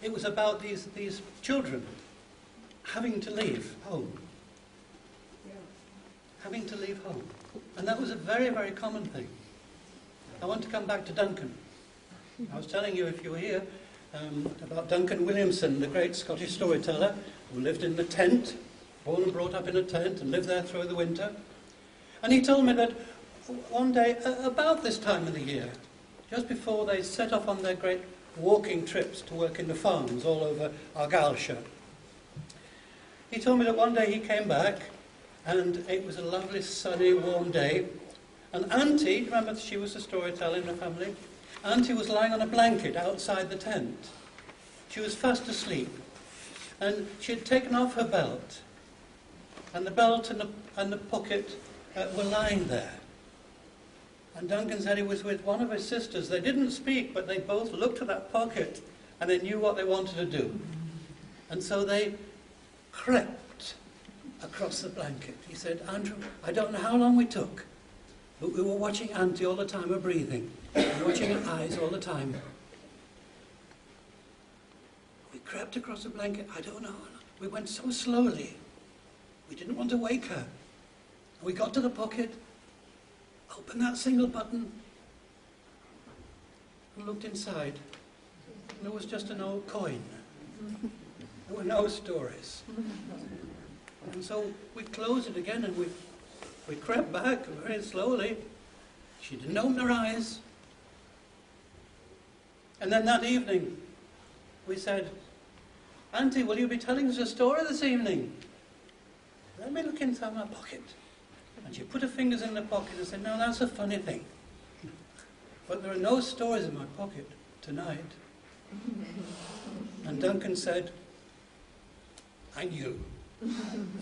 it was about these children having to leave home. Having to leave home. And that was a very, very common thing. I want to come back to Duncan. I was telling you, if you were here, about Duncan Williamson, the great Scottish storyteller, who lived in the tent, born and brought up in a tent, and lived there through the winter. And he told me that one day, about this time of the year, just before they set off on their great walking trips to work in the farms all over Argyllshire, he told me that one day he came back, and it was a lovely, sunny, warm day, and Auntie, remember she was a storyteller in the family, Auntie was lying on a blanket outside the tent. She was fast asleep, and she had taken off her belt, and the belt and the pocket were lying there. And Duncan said he was with one of his sisters. They didn't speak, but they both looked at that pocket, and they knew what they wanted to do. And so they crept across the blanket. He said, "Andrew, I don't know how long we took, but we were watching Auntie all the time, her breathing, and watching her eyes all the time. We crept across the blanket, I don't know, we went so slowly. We didn't want to wake her. We got to the pocket, opened that single button, and looked inside. And there was just an old coin. There were no stories. And so we closed it again, and we crept back very slowly. She didn't open her eyes. And then that evening, we said, "Auntie, will you be telling us a story this evening?" let me look inside my pocket. And she put her fingers in the pocket and said, now that's a funny thing. But there are no stories in my pocket tonight. And Duncan said, I knew.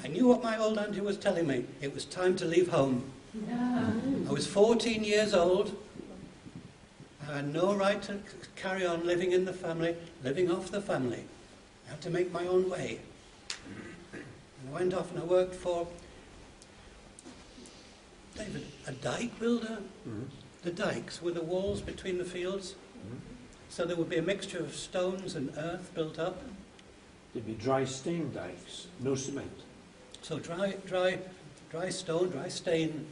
I knew what my old auntie was telling me. It was time to leave home. I was 14 years old. I had no right to carry on living in the family, living off the family. I had to make my own way. And I went off and I worked for David, a dike builder. The dikes were the walls between the fields. So there would be a mixture of stones and earth built up. There'd be dry stain dikes, no cement. So dry stone, dry stain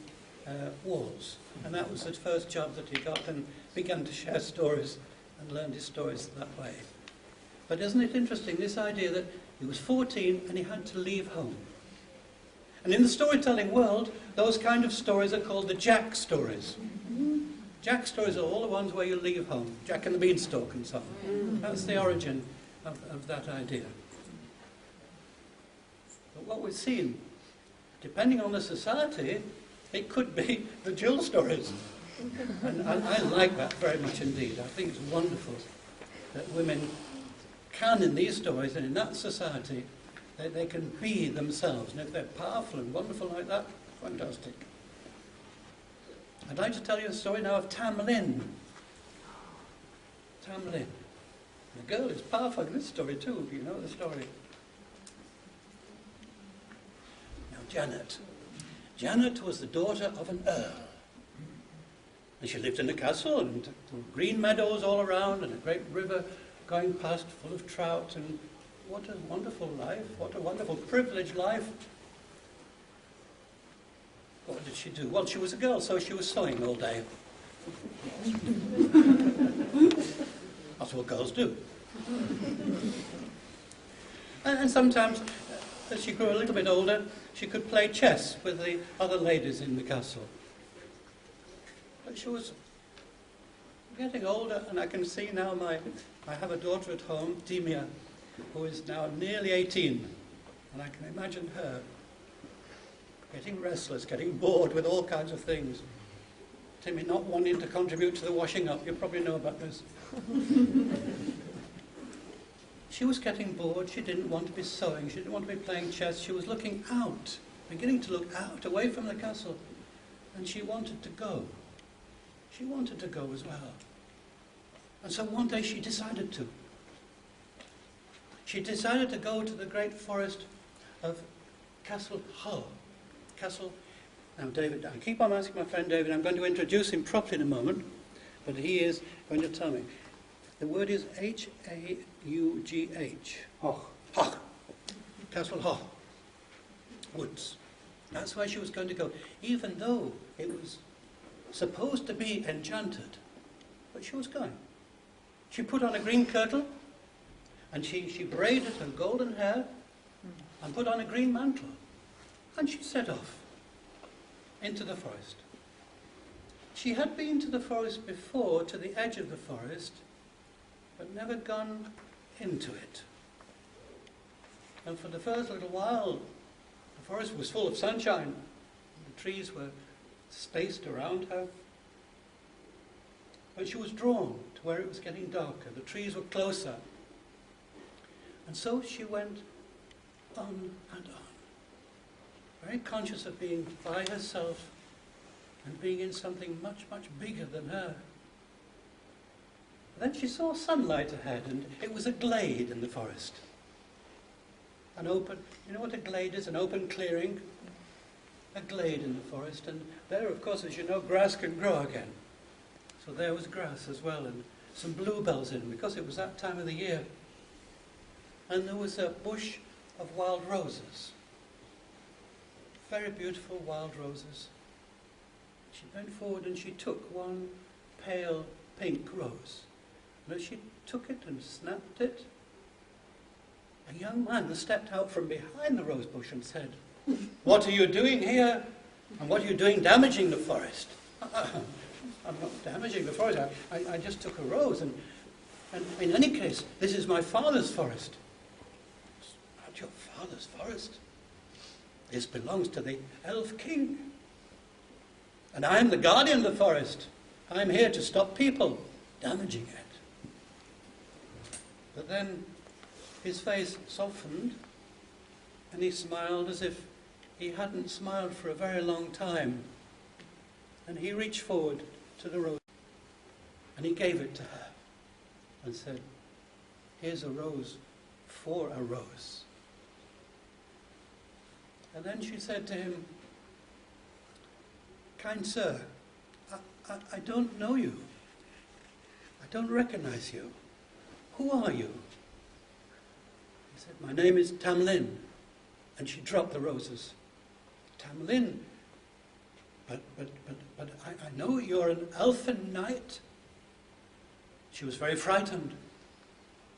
walls. And that was the first job that he got, and began to share stories and learned his stories that way. But isn't it interesting, this idea that he was 14 and he had to leave home? And in the storytelling world, those kind of stories are called the Jack stories. Jack stories are all the ones where you leave home. Jack and the Beanstalk and so on. That's the origin of that idea. But what we've seen, depending on the society, it could be the Jill stories. And I like that very much indeed. I think it's wonderful that women can, in these stories and in that society, they can be themselves. And if they're powerful and wonderful like that, fantastic. I'd like to tell you a story now of Tam Lin. Tam Lin. The girl is powerful in this story too, if you know the story. Now Janet. Janet was the daughter of an earl. And she lived in a castle, and green meadows all around, and a great river going past full of trout, and what a wonderful life, what a wonderful privileged life. What did she do? Well, she was a girl, so she was sewing all day. That's what girls do. And sometimes, as she grew a little bit older, she could play chess with the other ladies in the castle. But she was getting older, and I can see now I have a daughter at home, Demia, who is now nearly 18. And I can imagine her getting restless, getting bored with all kinds of things. Timmy not wanting to contribute to the washing up. You probably know about this. She was getting bored. She didn't want to be sewing. She didn't want to be playing chess. She was looking out, beginning to look out, away from the castle. And she wanted to go. She wanted to go as well. And so one day she decided to. She decided to go to the great forest of Castle Hull. Now David, I keep on asking my friend David, I'm going to introduce him properly in a moment, but he is going to tell me. The word is H-A-U-G-H. Hoch. Hoch. Castle Hoch. Woods. That's where she was going to go, even though it was supposed to be enchanted. But she was going. She put on a green kirtle, and she braided her golden hair, and put on a green mantle. And she set off into the forest. She had been to the forest before, to the edge of the forest, but never gone into it. And for the first little while, the forest was full of sunshine. The trees were spaced around her. But she was drawn to where it was getting darker. The trees were closer. And so she went on and on, very conscious of being by herself and being in something much, much bigger than her. Then she saw sunlight ahead, and it was a glade in the forest. An open, you know what a glade is? An open clearing. A glade in the forest, and there, of course, as you know, grass can grow again. So there was grass as well, and some bluebells in, because it was that time of the year. And there was a bush of wild roses. Very beautiful wild roses. She bent forward and she took one pale pink rose. And as she took it and snapped it, a young man stepped out from behind the rose bush and said, "What are you doing here? And what are you doing damaging the forest?" "I'm not damaging the forest. I just took a rose. And in any case, this is my father's forest." "Not your father's forest?" This belongs to the elf king. And I'm the guardian of the forest. I'm here to stop people damaging it. But then his face softened, and he smiled as if he hadn't smiled for a very long time. And he reached forward to the rose, and he gave it to her and said, "Here's a rose for a rose." And then she said to him, "Kind sir, I don't know you. I don't recognize you. Who are you?" He said, "My name is Tamlin." And she dropped the roses. "Tamlin, but I know you're an elfin knight." She was very frightened.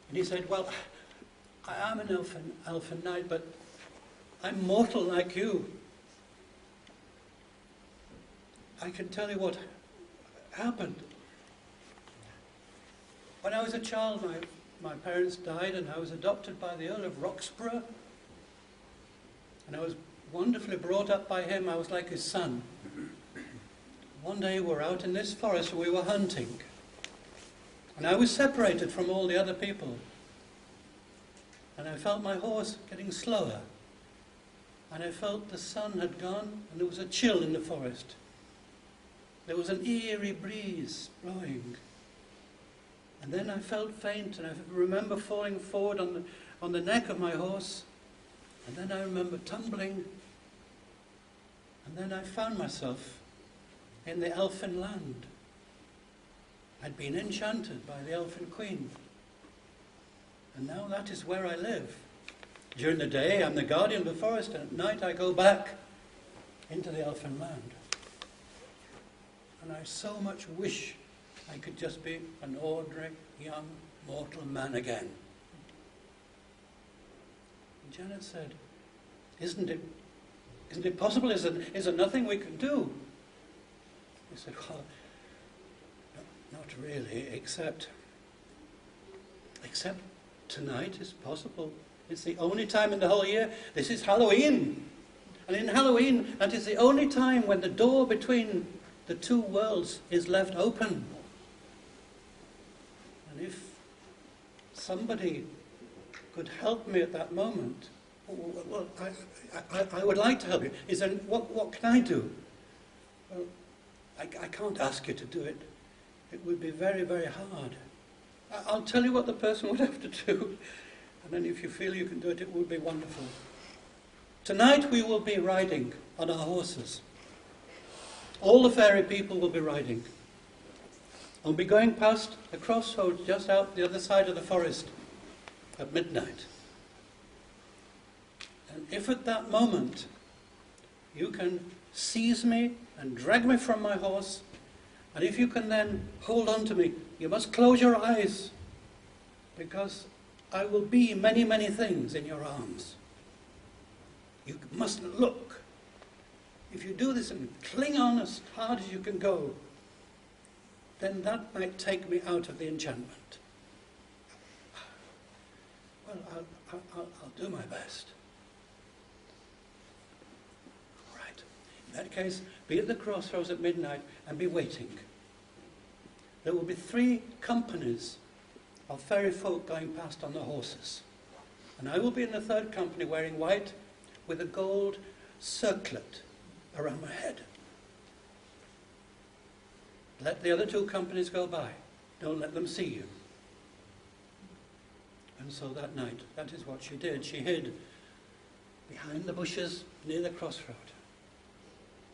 And he said, "Well, I am an elfin knight, but I'm mortal like you. I can tell you what happened. When I was a child, my parents died, and I was adopted by the Earl of Roxburgh. And I was wonderfully brought up by him. I was like his son. One day we were out in this forest and we were hunting. And I was separated from all the other people. And I felt my horse getting slower. And I felt the sun had gone, and there was a chill in the forest. There was an eerie breeze blowing. And then I felt faint, and I remember falling forward on the neck of my horse. And then I remember tumbling. And then I found myself in the elfin land. I'd been enchanted by the elfin queen. And now that is where I live. During the day, I'm the guardian of the forest, and at night I go back into the elfin land. And I so much wish I could just be an ordinary young mortal man again. And Janet said, Isn't it possible? Is there nothing we can do?" He said, "Well, not really, except tonight is possible. It's the only time in the whole year. This is Halloween. And in Halloween, that is the only time when the door between the two worlds is left open. And if somebody could help me at that moment, well, I would like to help you. Is there, what can I do?" "Well, I can't ask you to do it. It would be very, very hard. I'll tell you what the person would have to do. And then if you feel you can do it, it would be wonderful. Tonight we will be riding on our horses. All the fairy people will be riding. We'll be going past the crossroads just out the other side of the forest at midnight. And if at that moment you can seize me and drag me from my horse, and if you can then hold on to me, you must close your eyes, because I will be many, many things in your arms. You mustn't look. If you do this and cling on as hard as you can go, then that might take me out of the enchantment." "Well, I'll do my best." "Right. In that case, be at the crossroads at midnight and be waiting. There will be 3 companies of fairy folk going past on their horses. And I will be in the 3rd company wearing white with a gold circlet around my head. Let the other 2 companies go by. Don't let them see you." And so that night, that is what she did. She hid behind the bushes near the crossroad.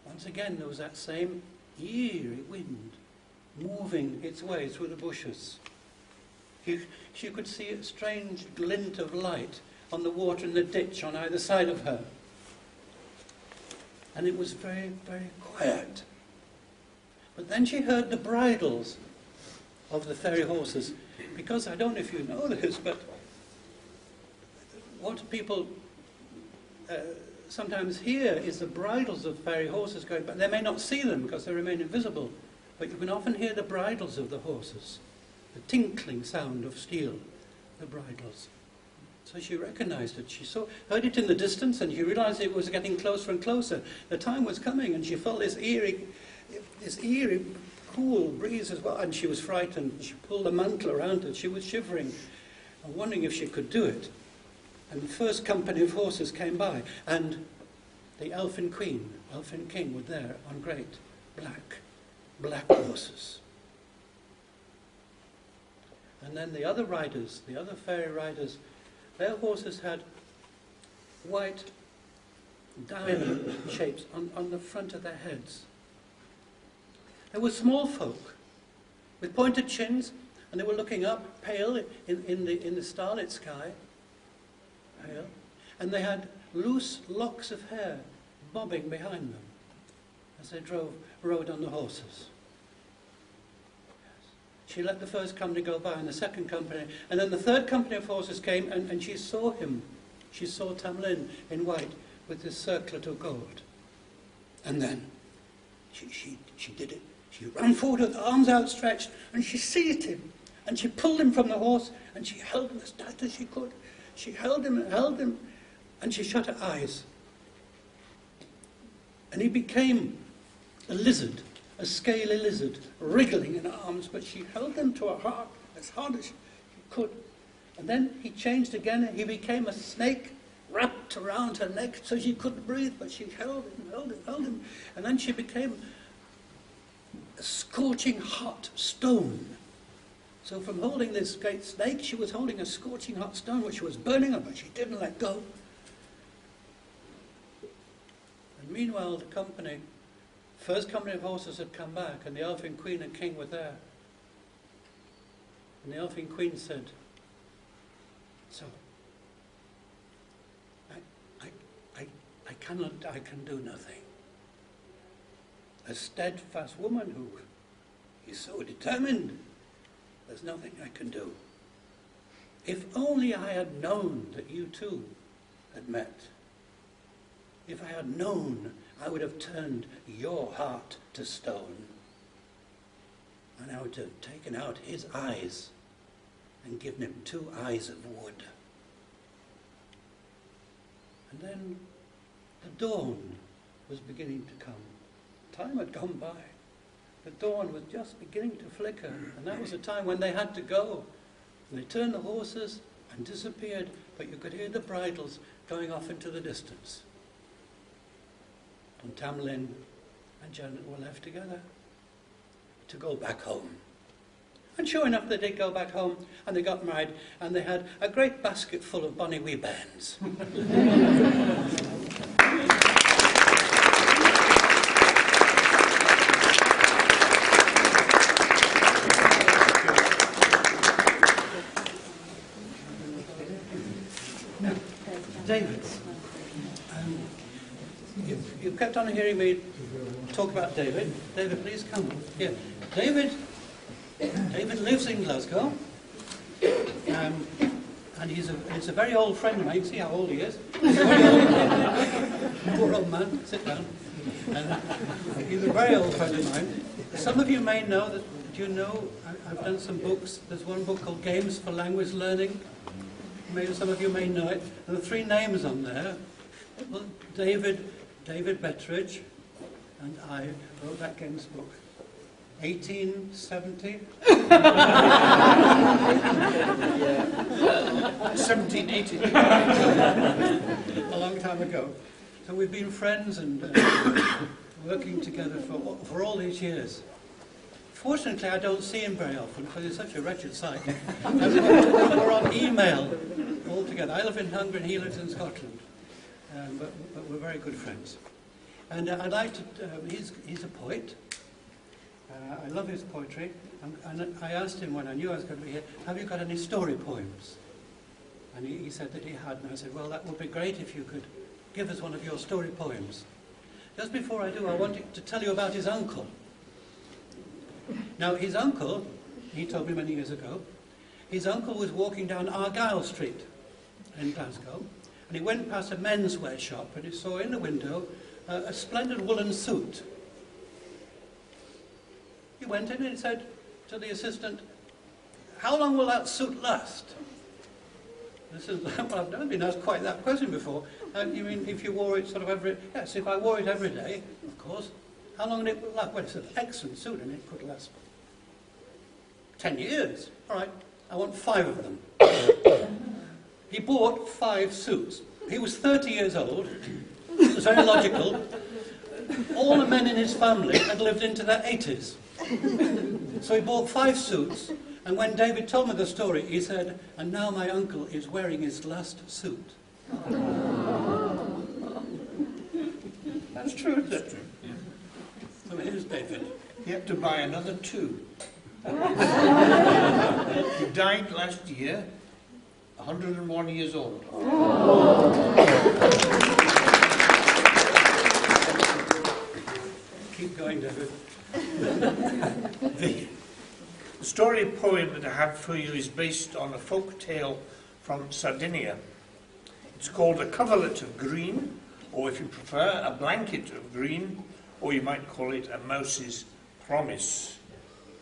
Once again, there was that same eerie wind moving its way through the bushes. She could see a strange glint of light on the water in the ditch on either side of her. And it was very, very quiet. But then she heard the bridles of the fairy horses, because I don't know if you know this, but what people sometimes hear is the bridles of fairy horses going, but they may not see them because they remain invisible, but you can often hear the bridles of the horses, the tinkling sound of steel, the bridles. So she recognized it. She heard it in the distance, and she realized it was getting closer and closer. The time was coming, and she felt this eerie, cool breeze as well. And she was frightened. She pulled a mantle around her. She was shivering and wondering if she could do it. And the first company of horses came by, and the Elfin Queen, Elfin King were there on great black horses. And then the other riders, the other fairy riders, their horses had white diamond shapes on the front of their heads. They were small folk with pointed chins, and they were looking up, pale in the starlit sky, pale, and they had loose locks of hair bobbing behind them as they rode on the horses. She let the first company go by, and the second company, and then the third company of horses came, and she saw him. She saw Tamlin in white with this circlet of gold. And then she did it. She ran forward with arms outstretched, and she seized him, and she pulled him from the horse, and she held him as tight as she could. She held him, and she shut her eyes. And he became a lizard, a scaly lizard, wriggling in her arms, but she held him to her heart as hard as she could. And then he changed again, and he became a snake wrapped around her neck so she couldn't breathe, but she held him. And then she became a scorching hot stone. So from holding this great snake, she was holding a scorching hot stone which was burning her, but she didn't let go. And meanwhile, the first company of horses had come back, and the Elfin Queen and King were there. And the Elfin Queen said, "So, I can do nothing. A steadfast woman who is so determined, there's nothing I can do. If only I had known that you two had met. If I had known, I would have turned your heart to stone. And I would have taken out his eyes and given him 2 eyes of wood." And then the dawn was beginning to come. Time had gone by. The dawn was just beginning to flicker, and that was the time when they had to go. And they turned the horses and disappeared, but you could hear the bridles going off into the distance. And Tamlin and Janet were left together to go back home. And sure enough, they did go back home, and they got married, and they had a great basket full of bonny wee bairns. Now, David, you've kept on hearing me talk about David. David, please come here. David lives in Glasgow, and he's a very old friend of mine. See how old he is? He's a very old, poor old man. Sit down. He's a very old friend of mine. Some of you may know that. Do you know? I've done some books. There's one book called Games for Language Learning. Maybe some of you may know it. There are 3 names on there. Well, David Bettridge, and I wrote that games book. 1870? 1780. A long time ago. So we've been friends and working together for all these years. Fortunately, I don't see him very often because he's such a wretched sight. We're on email all together. I live in Hungary and he lives in Scotland. But we're very good friends. And I'd like to, he's a poet. I love his poetry. And I asked him when I knew I was going to be here, have you got any story poems? And he said that he had. And I said, well, that would be great if you could give us one of your story poems. Just before I do, I wanted to tell you about his uncle. Now, his uncle, he told me many years ago, his uncle was walking down Argyle Street in Glasgow, and he went past a menswear shop, and he saw in the window a splendid woolen suit. He went in and said to the assistant, "How long will that suit last?" This is, well, I've never been asked quite that question before. You mean if you wore it sort of every... Yes, if I wore it every day, of course. How long would it last? Well, it's an excellent suit and it could last 10 years. All right, I want 5 of them. He bought 5 suits. He was 30 years old. It was very logical. All the men in his family had lived into their 80s. So he bought 5 suits, and when David told me the story, he said, and now my uncle is wearing his last suit. That's true, isn't it? So here's David. He had to buy another 2. He died last year, 101 years old. Keep going, David. The story poem that I have for you is based on a folk tale from Sardinia. It's called A Coverlet of Green, or if you prefer, A Blanket of Green, or you might call it A Mouse's Promise.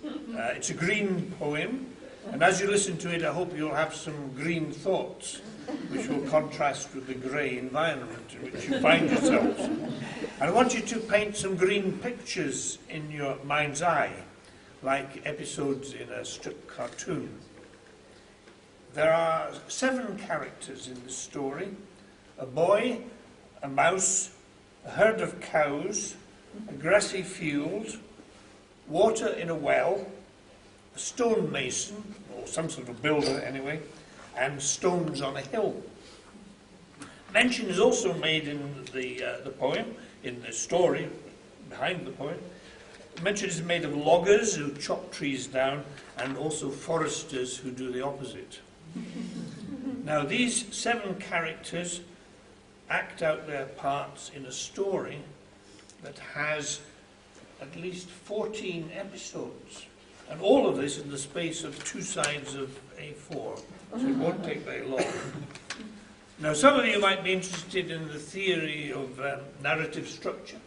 It's a green poem, and as you listen to it, I hope you'll have some green thoughts, which will contrast with the grey environment in which you find yourselves. And I want you to paint some green pictures in your mind's eye, like episodes in a strip cartoon. There are 7 characters in the story: a boy, a mouse, a herd of cows, a grassy field, water in a well, a stonemason, or some sort of builder anyway, and stones on a hill. Mention is also made in the poem, in the story behind the poem. Mention is made of loggers who chop trees down, and also foresters who do the opposite. Now, these 7 characters act out their parts in a story that has at least 14 episodes, and all of this in the space of 2 sides of A4, so it won't take very long. Now, some of you might be interested in the theory of narrative structure,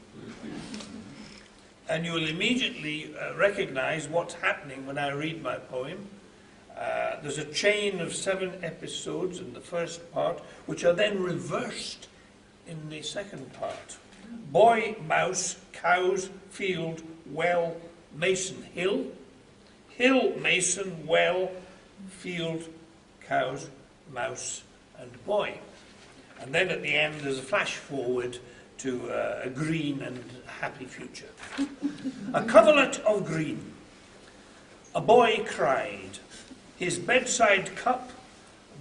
and you will immediately recognize what's happening when I read my poem. There's a chain of 7 episodes in the first part, which are then reversed in the second part. Boy, mouse, cows, field, well, mason, hill. Hill, mason, well, field, cows, mouse, and boy. And then at the end there's a flash forward to a green and happy future. A coverlet of green. A boy cried. His bedside cup,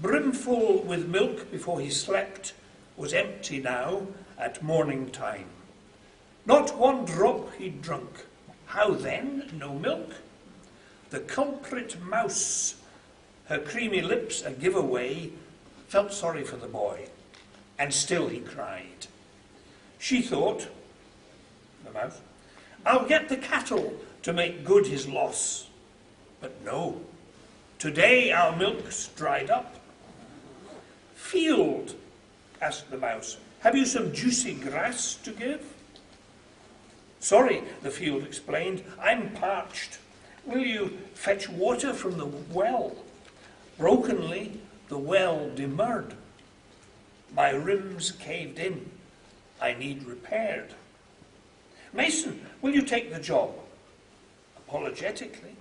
brimful with milk before he slept, was empty now at morning time. Not one drop he'd drunk. How then? No milk? The culprit mouse, her creamy lips a giveaway, felt sorry for the boy, and still he cried. She thought, the mouse, I'll get the cattle to make good his loss. But no, today our milk's dried up. Field, asked the mouse, have you some juicy grass to give? Sorry, the field explained, I'm parched. Will you fetch water from the well? Brokenly, the well demurred. My rims caved in. I need repaired. Mason, will you take the job? Apologetically,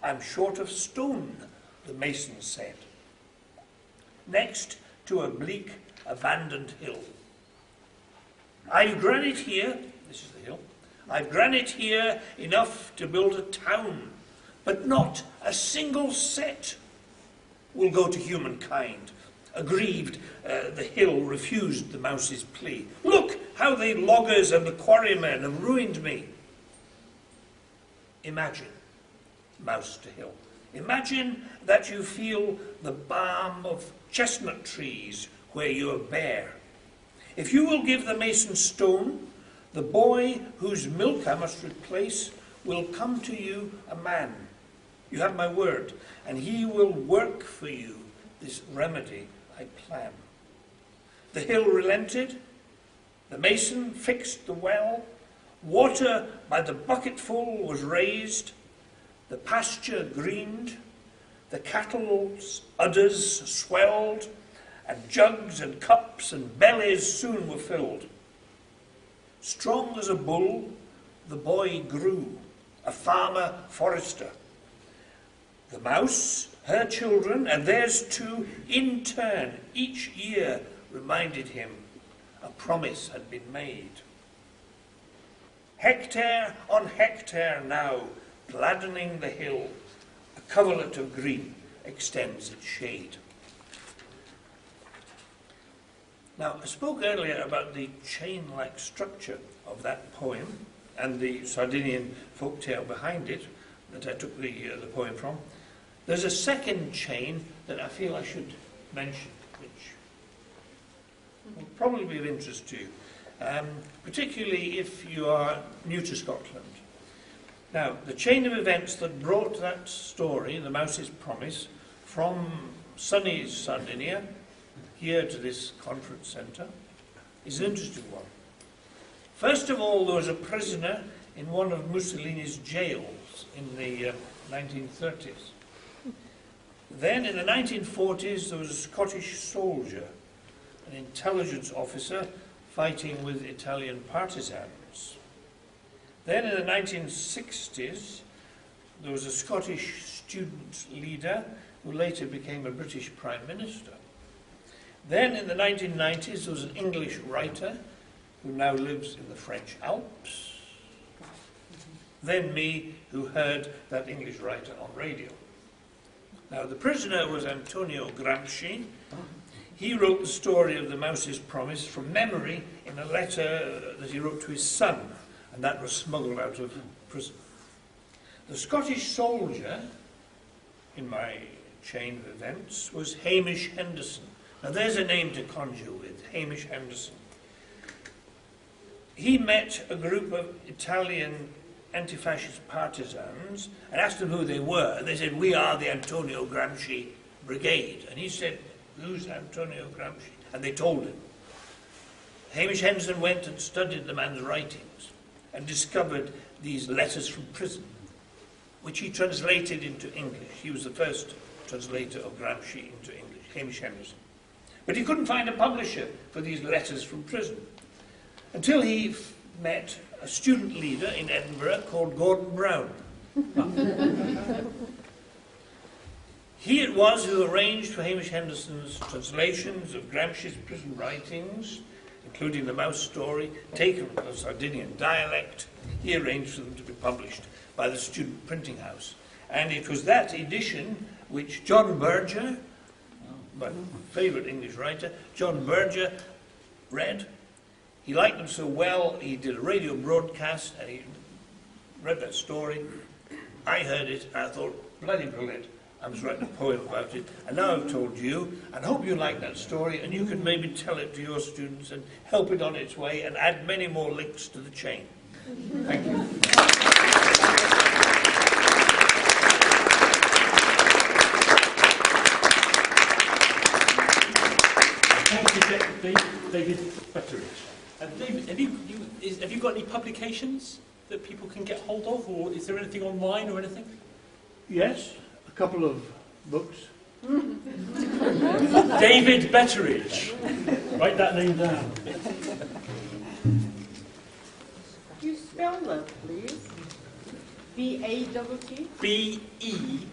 I'm short of stone, the mason said. Next to a bleak, abandoned hill. I've granite here, this is the hill, I've granite here enough to build a town, but not a single set will go to humankind. Aggrieved, the hill refused the mouse's plea. Look how the loggers and the quarrymen have ruined me. Imagine, mouse to hill, imagine that you feel the balm of chestnut trees where you are bare. If you will give the mason stone, the boy whose milk I must replace will come to you a man. You have my word, and he will work for you this remedy I plan. The hill relented, the mason fixed the well, water by the bucketful was raised, the pasture greened, the cattle's udders swelled, and jugs and cups and bellies soon were filled. Strong as a bull, the boy grew, a farmer forester. The mouse, her children, and theirs too, in turn, each year reminded him a promise had been made. Hectare on hectare now, gladdening the hill, a coverlet of green extends its shade. Now, I spoke earlier about the chain-like structure of that poem and the Sardinian folktale behind it that I took the poem from. There's a second chain that I feel I should mention, which will probably be of interest to you, particularly if you are new to Scotland. Now, the chain of events that brought that story, The Mouse's Promise, from sunny Sardinia here to this conference centre is an interesting one. First of all, there was a prisoner in one of Mussolini's jails in the 1930s. Then, in the 1940s, there was a Scottish soldier, an intelligence officer, fighting with Italian partisans. Then, in the 1960s, there was a Scottish student leader who later became a British Prime Minister. Then, in the 1990s, there was an English writer who now lives in the French Alps. Then me, who heard that English writer on radio. Now, the prisoner was Antonio Gramsci. He wrote the story of The Mouse's Promise from memory in a letter that he wrote to his son, and that was smuggled out of prison. The Scottish soldier, in my chain of events, was Hamish Henderson. Now, there's a name to conjure with, Hamish Henderson. He met a group of Italian anti-fascist partisans and asked them who they were. They said, "We are the Antonio Gramsci Brigade." And he said, "Who's Antonio Gramsci?" And they told him. Hamish Henderson went and studied the man's writings and discovered these letters from prison, which he translated into English. He was the first translator of Gramsci into English, Hamish Henderson. But he couldn't find a publisher for these letters from prison until he met a student leader in Edinburgh called Gordon Brown. He it was who arranged for Hamish Henderson's translations of Gramsci's prison writings, including the mouse story, taken from the Sardinian dialect. He arranged for them to be published by the student printing house. And it was that edition which John Berger, my favourite English writer, John Berger, read. He liked them so well, he did a radio broadcast and he read that story. I heard it and I thought, bloody brilliant. I was writing a poem about it. And now I've told you, and I hope you like that story, and you can maybe tell it to your students and help it on its way and add many more links to the chain. Thank you. Thank you, David Betteridge. David, have you got any publications that people can get hold of, or is there anything online or anything? Yes, a couple of books. David Betteridge. Write that name down. Could you spell that, please? B-A-T-T? B-E-T-T.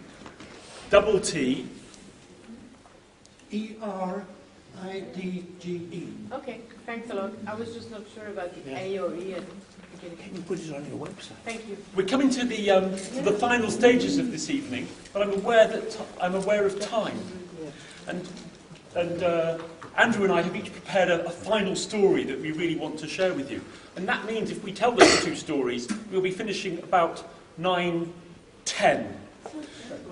E-R-I-D-G-E. Okay, thanks a lot. I was just not sure about the A or E at the beginning. Can you put it on your website? Thank you. We're coming to the final stages of this evening, but I'm aware of time, and Andrew and I have each prepared a final story that we really want to share with you, and that means if we tell those two stories, we'll be finishing about 9:10.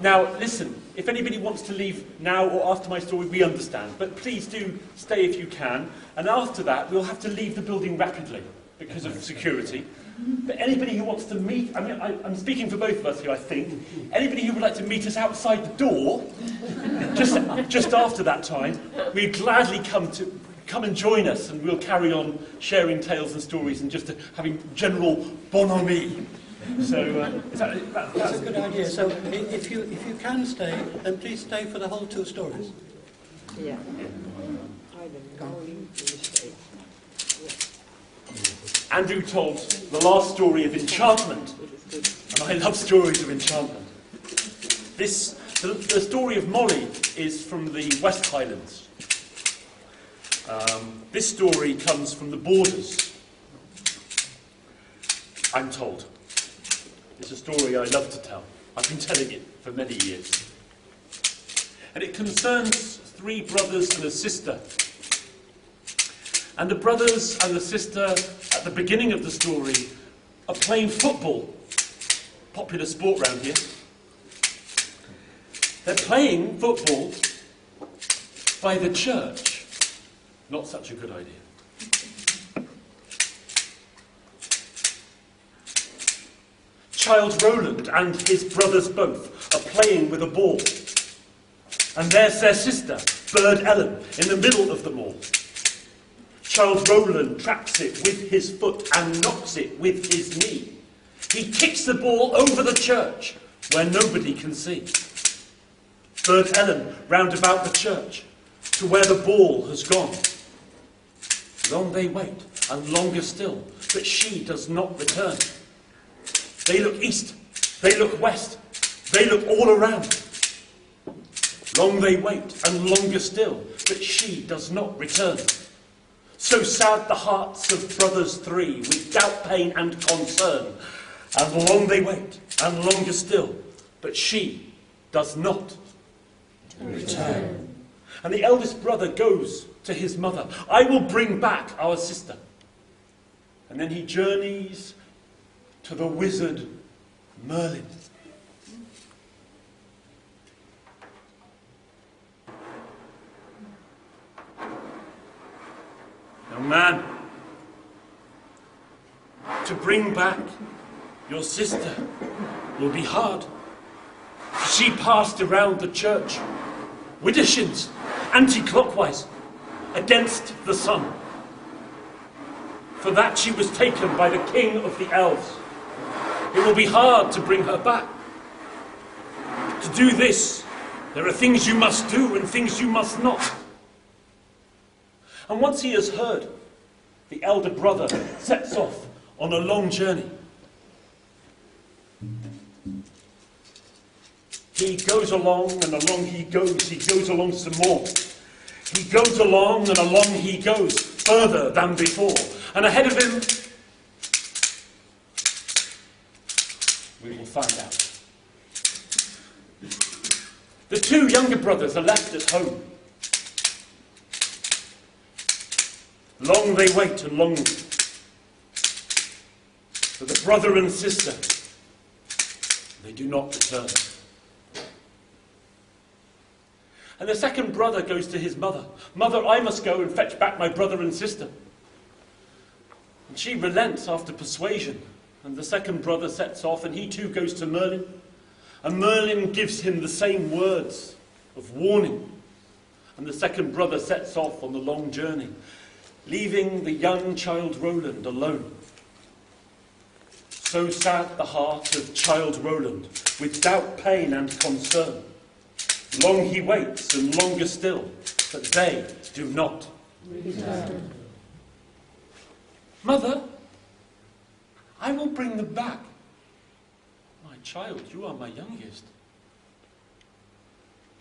Now, listen, if anybody wants to leave now or after my story, we understand, but please do stay if you can, and after that, we'll have to leave the building rapidly because of security. But anybody who wants to meet, I'm speaking for both of us here, I think. Anybody who would like to meet us outside the door, just after that time, we'd gladly come and join us, and we'll carry on sharing tales and stories and just having general bonhomie. So That's a good idea. So if you can stay, then please stay for the whole two stories. Yeah. Andrew told the last story of enchantment, and I love stories of enchantment. The story of Molly is from the West Highlands. This story comes from the borders, I'm told. It's a story I love to tell. I've been telling it for many years. And it concerns 3 brothers and a sister. And the brothers and the sister, at the beginning of the story, are playing football. Popular sport round here. They're playing football by the church. Not such a good idea. Child Roland and his brothers both are playing with a ball. And there's their sister, Bird Ellen, in the middle of them all. Child Roland traps it with his foot and knocks it with his knee. He kicks the ball over the church where nobody can see. Bird Ellen round about the church to where the ball has gone. Long they wait, and longer still, but she does not return. They look east, they look west, they look all around. Long they wait, and longer still, but she does not return. So sad the hearts of brothers 3, with doubt, pain, and concern. And long they wait, and longer still, but she does not return. And the eldest brother goes to his mother. I will bring back our sister. And then he journeys to the wizard Merlin. Young man, to bring back your sister will be hard. She passed around the church, widdershins, anti-clockwise, against the sun. For that she was taken by the king of the elves. It will be hard to bring her back. To do this, there are things you must do and things you must not. And once he has heard, the elder brother sets off on a long journey. He goes along and along he goes along some more. He goes along and along he goes, further than before. And ahead of him, we will find out. The 2 younger brothers are left at home. Long they wait and long for the brother and sister. They do not return. And the second brother goes to his mother. Mother, I must go and fetch back my brother and sister. And she relents after persuasion. And the second brother sets off, and he too goes to Merlin. And Merlin gives him the same words of warning. And the second brother sets off on the long journey, leaving the young child Roland alone. So sad the heart of child Roland, with doubt, pain, and concern. Long he waits, and longer still, but they do not return. Mother, I will bring them back. My child, you are my youngest.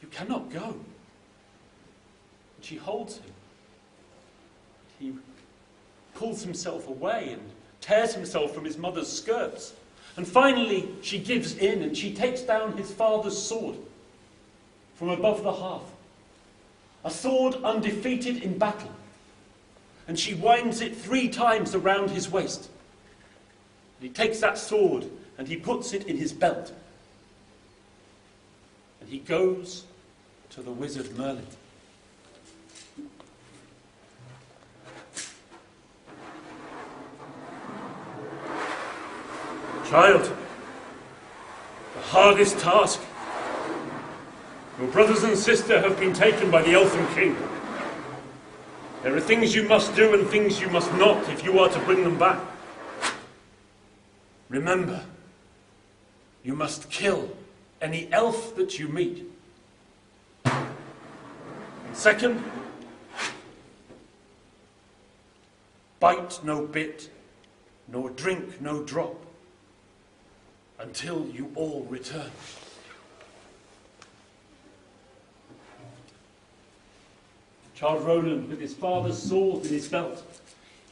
You cannot go. And she holds him. He pulls himself away and tears himself from his mother's skirts. And finally she gives in and she takes down his father's sword from above the hearth. A sword undefeated in battle. And she winds it 3 times around his waist. And he takes that sword and he puts it in his belt. And he goes to the wizard Merlin. Child, the hardest task. Your brothers and sister have been taken by the Elfin King. There are things you must do and things you must not if you are to bring them back. Remember, you must kill any elf that you meet. And second, bite no bit, nor drink no drop, until you all return. Child Roland, with his father's sword in his belt,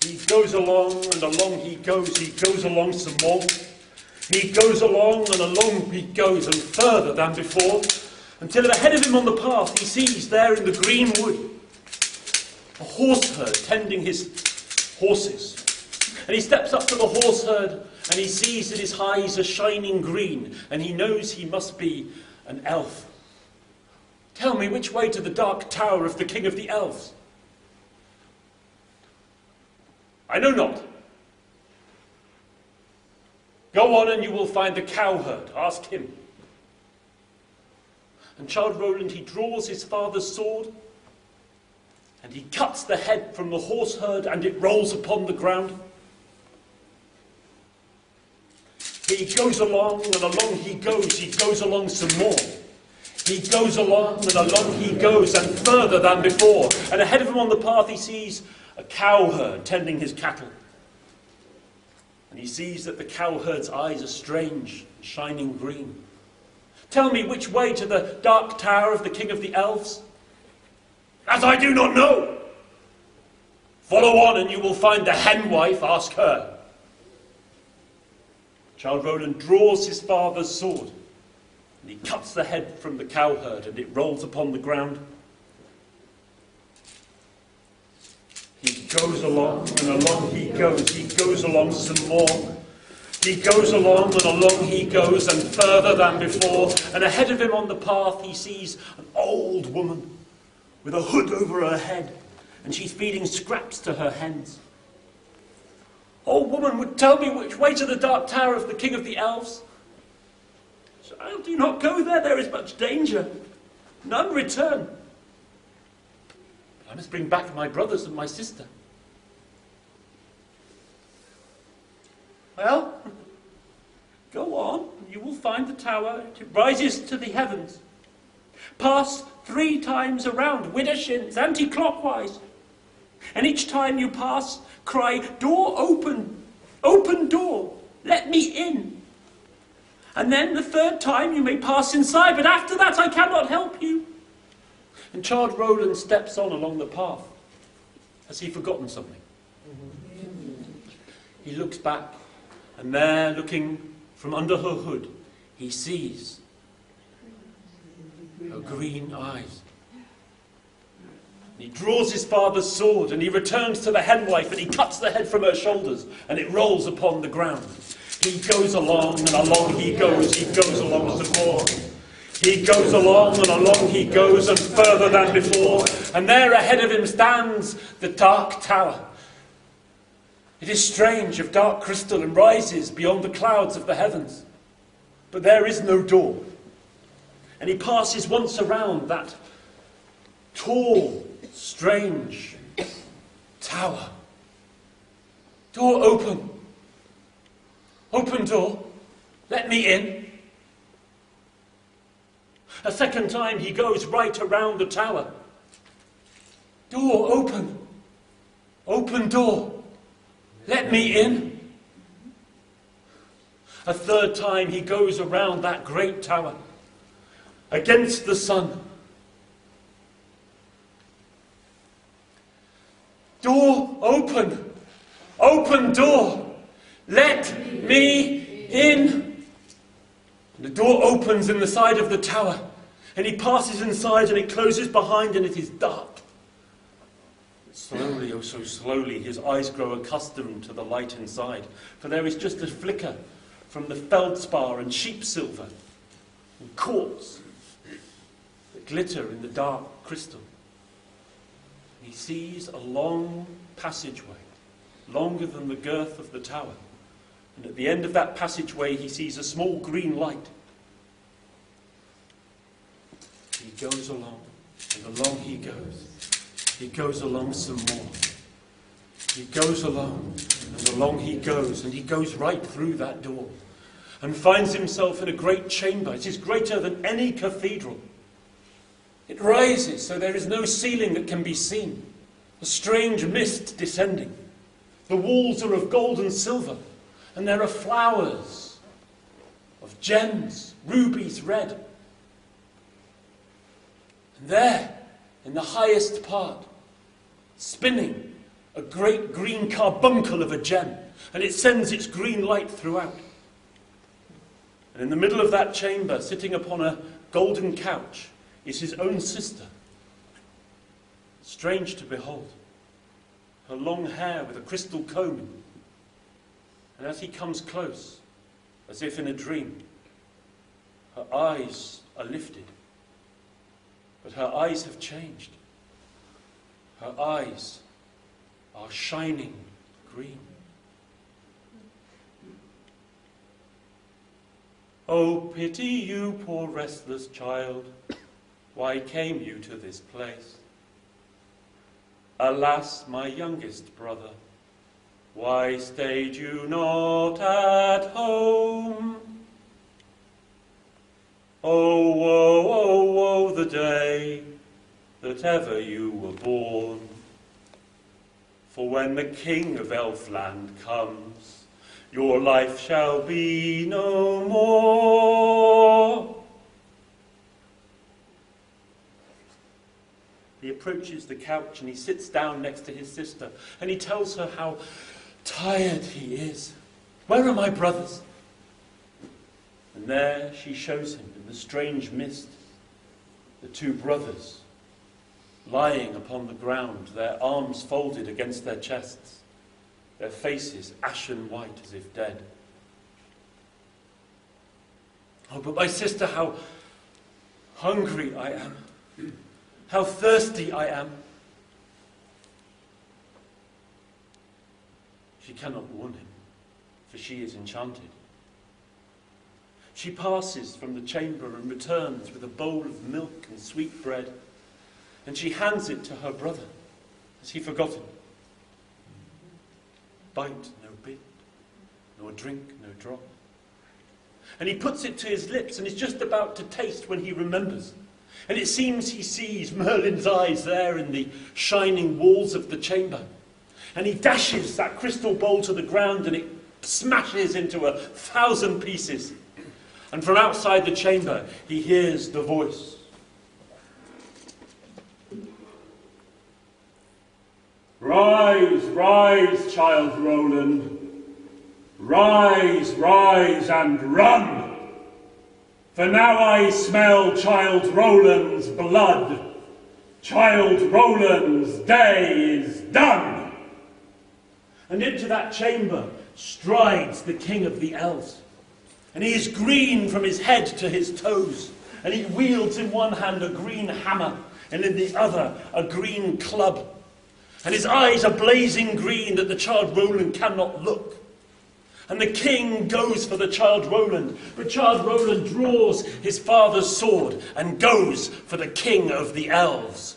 he goes along and along he goes along some more. He goes along and along he goes, and further than before, until ahead of him on the path he sees there in the green wood a horse herd tending his horses. And he steps up to the horse herd and he sees that his eyes are shining green, and he knows he must be an elf. Tell me which way to the dark tower of the king of the elves. I know not. Go on and you will find the cowherd. Ask him. And Child Roland, he draws his father's sword and he cuts the head from the horse herd and it rolls upon the ground. He goes along and along he goes along some more. He goes along and along he goes, and further than before. And ahead of him on the path he sees a cowherd tending his cattle. And he sees that the cowherd's eyes are strange, shining green. Tell me which way to the dark tower of the king of the elves. As I do not know. Follow on and you will find the hen wife, ask her. Child Roland draws his father's sword. And he cuts the head from the cowherd and it rolls upon the ground. He goes along and along he goes along some more. He goes along and along he goes, and further than before. And ahead of him on the path he sees an old woman with a hood over her head, and she's feeding scraps to her hens. Old woman, would tell me which way to the dark tower of the king of the elves. Child, do not go there, there is much danger. None return. I must bring back my brothers and my sister. Well, go on, and you will find the tower. It rises to the heavens. Pass 3 times around, widdershins, anti-clockwise. And each time you pass, cry, door open, open door, let me in. And then the 3rd time you may pass inside, but after that I cannot help you. And Child Roland steps on along the path. Has he forgotten something? He looks back, and there, looking from under her hood, he sees her green eyes. He draws his father's sword, and he returns to the henwife, and he cuts the head from her shoulders, and it rolls upon the ground. He goes along and along he goes along some more. He goes along and along he goes, and further than before. And there ahead of him stands the dark tower. It is strange, of dark crystal, and rises beyond the clouds of the heavens. But there is no door. And he passes once around that tall, strange tower. Door open. Open door. Let me in. A 2nd time he goes right around the tower. Door open. Open door. Let me in. A 3rd time he goes around that great tower. Against the sun. Door open. Open door. Let me in. And the door opens in the side of the tower. And he passes inside and it closes behind, and it is dark. Slowly, oh so slowly, his eyes grow accustomed to the light inside. For there is just a flicker from the feldspar and sheep silver and quartz that glitter in the dark crystal. He sees a long passageway, longer than the girth of the tower. And at the end of that passageway he sees a small green light. He goes along, and along he goes. He goes along some more. He goes along, and along he goes right through that door, and finds himself in a great chamber. It is greater than any cathedral. It rises so there is no ceiling that can be seen. A strange mist descending. The walls are of gold and silver, and there are flowers of gems, rubies red. And there, in the highest part, spinning a great green carbuncle of a gem, and it sends its green light throughout. And in the middle of that chamber, sitting upon a golden couch, is his own sister. Strange to behold, her long hair with a crystal comb. And as he comes close, as if in a dream, her eyes are lifted. But her eyes have changed. Her eyes are shining green. Oh, pity you, poor restless child, why came you to this place? Alas, my youngest brother, why stayed you not at home? Oh, woe the day that ever you were born. For when the King of Elfland comes, your life shall be no more. He approaches the couch and he sits down next to his sister and he tells her how tired he is. Where are my brothers? And there she shows him in the strange mist the two brothers lying upon the ground, their arms folded against their chests, their faces ashen white as if dead. Oh, but my sister, how hungry I am. How thirsty I am. She cannot warn him, for she is enchanted. She passes from the chamber and returns with a bowl of milk and sweet bread, and she hands it to her brother. Has he forgotten? Bite no bit, nor drink no drop. And he puts it to his lips and is just about to taste when he remembers. And it seems he sees Merlin's eyes there in the shining walls of the chamber. And he dashes that crystal bowl to the ground and it smashes into 1,000 pieces. And from outside the chamber he hears the voice. Rise, rise, child Roland. Rise, rise and run. For now I smell child Roland's blood. Child Roland's day is done. And into that chamber strides the king of the elves. And he is green from his head to his toes. And he wields in one hand a green hammer, and in the other a green club. And his eyes are blazing green that the child Roland cannot look. And the king goes for the child Roland, but child Roland draws his father's sword and goes for the king of the elves.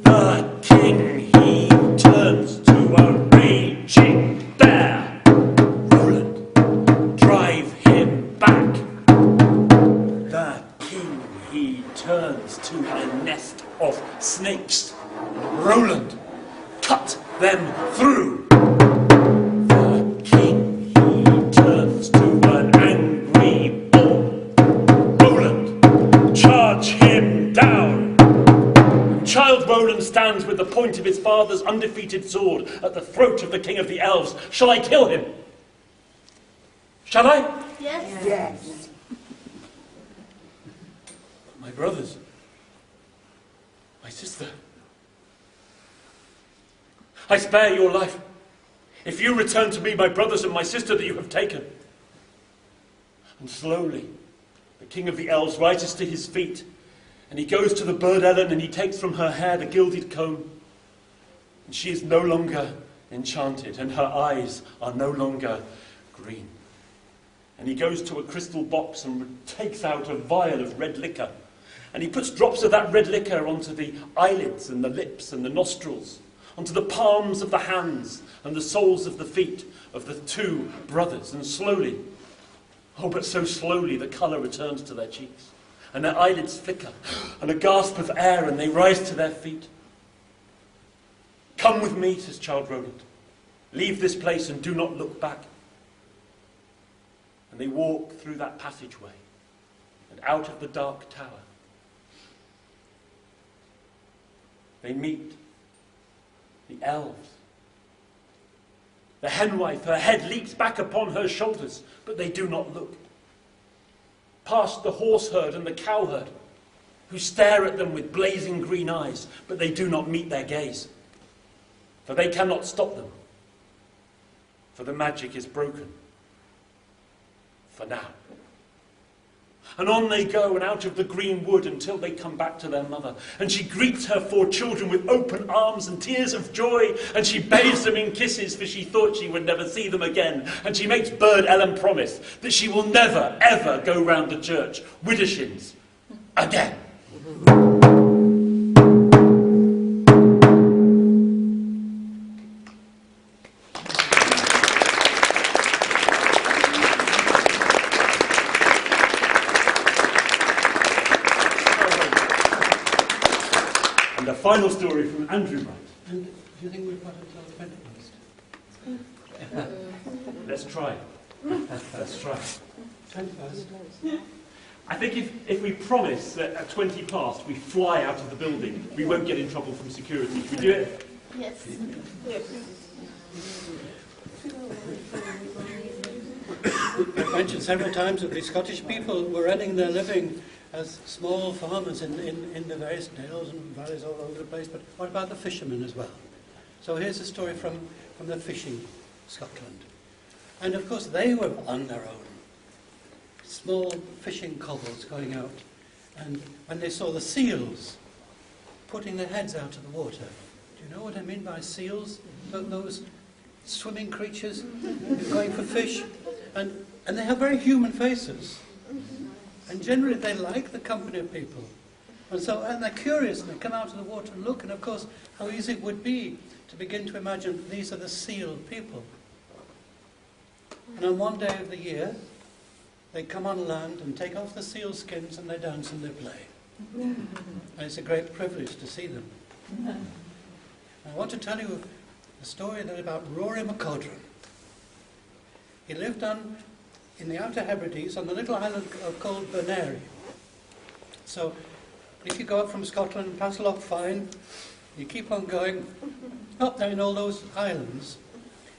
The king, he turns to a raging bear. Roland, drive him back. The king, he turns to a nest of snakes. Roland, cut them through. The king, he turns to an angry bull. Roland, charge him down. Child Roland stands with the point of his father's undefeated sword at the throat of the king of the elves. Shall I kill him? Shall I? Yes. Yes. My brothers, my sister, I spare your life if you return to me my brothers and my sister that you have taken. And slowly, the king of the elves rises to his feet, and he goes to the bird Ellen and he takes from her hair the gilded comb. And she is no longer enchanted, and her eyes are no longer green. And he goes to a crystal box and takes out a vial of red liquor. And he puts drops of that red liquor onto the eyelids and the lips and the nostrils, onto the palms of the hands and the soles of the feet of the two brothers. And slowly, oh, but so slowly, the colour returns to their cheeks. And their eyelids flicker, and a gasp of air, and they rise to their feet. Come with me, says Childe Roland. Leave this place and do not look back. And they walk through that passageway and out of the dark tower. They meet the elves. The henwife, her head leaps back upon her shoulders, but they do not look. Past the horseherd and the cowherd, who stare at them with blazing green eyes, but they do not meet their gaze. For they cannot stop them. For the magic is broken. For now. And on they go and out of the green wood until they come back to their mother. And she greets her 4 children with open arms and tears of joy. And she bathes them in kisses, for she thought she would never see them again. And she makes Bird Ellen promise that she will never, ever go round the church, widdershins, again. And a final story from Andrew Wright. And do you think we've got until Pentecost? Let's try. Let's try. 21st. I think if we promise that at 20 past we fly out of the building, we won't get in trouble from security. Should we do it? Yes. I've mentioned several times that the Scottish people were earning their living as small farmers in the various dales and valleys all over the place, but what about the fishermen as well? So here's a story from the fishing Scotland. And of course they were on their own. Small fishing cobles going out, and when they saw the seals putting their heads out of the water. Do you know what I mean by seals? Those swimming creatures going for fish, and they have very human faces, and generally they like the company of people, and they're curious, and they come out of the water and look, and of course how easy it would be to begin to imagine these are the seal people. And on one day of the year they come on land and take off the seal skins and they dance and they play. And it's a great privilege to see them. I want to tell you a story about Rory MacCodron. He lived in the Outer Hebrides on the little island called Bernery. So if you go up from Scotland and past Loch Fyne, you keep on going up there in all those islands.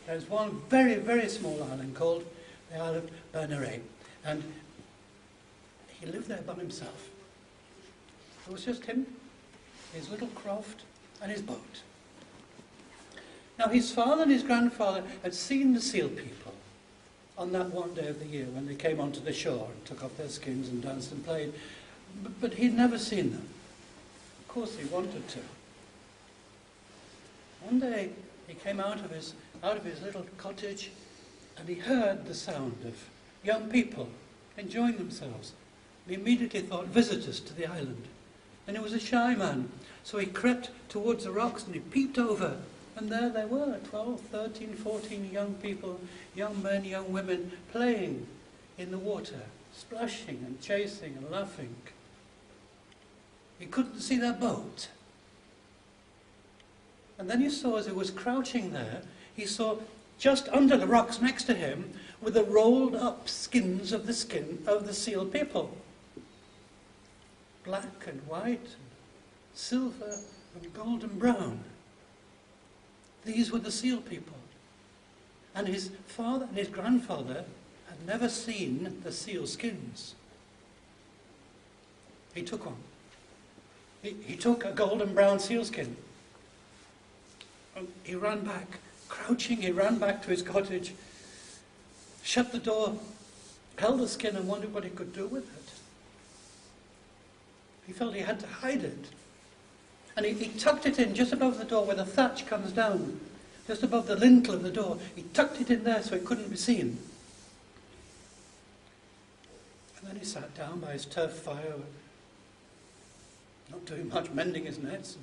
There's one very, very small island called the Isle of Bernery. And he lived there by himself. It was just him, his little croft, and his boat. Now his father and his grandfather had seen the seal people on that one day of the year when they came onto the shore and took off their skins and danced and played. But he'd never seen them. Of course he wanted to. One day he came out of his little cottage and he heard the sound of young people enjoying themselves. He immediately thought visitors to the island. And he was a shy man, so he crept towards the rocks and he peeped over. And there they were, 12, 13, 14 young people, young men, young women, playing in the water, splashing and chasing and laughing. He couldn't see their boat. And then he saw, as he was crouching there, he saw just under the rocks next to him were the rolled up skins of the seal people. Black and white, and silver and golden brown. These were the seal people. And his father and his grandfather had never seen the seal skins. He took one. He took a golden brown seal skin. And he ran back. Crouching, he ran back to his cottage, shut the door, held the skin and wondered what he could do with it. He felt he had to hide it. And he tucked it in just above the door where the thatch comes down, just above the lintel of the door. He tucked it in there so it couldn't be seen. And then he sat down by his turf fire, not doing much, mending his nets.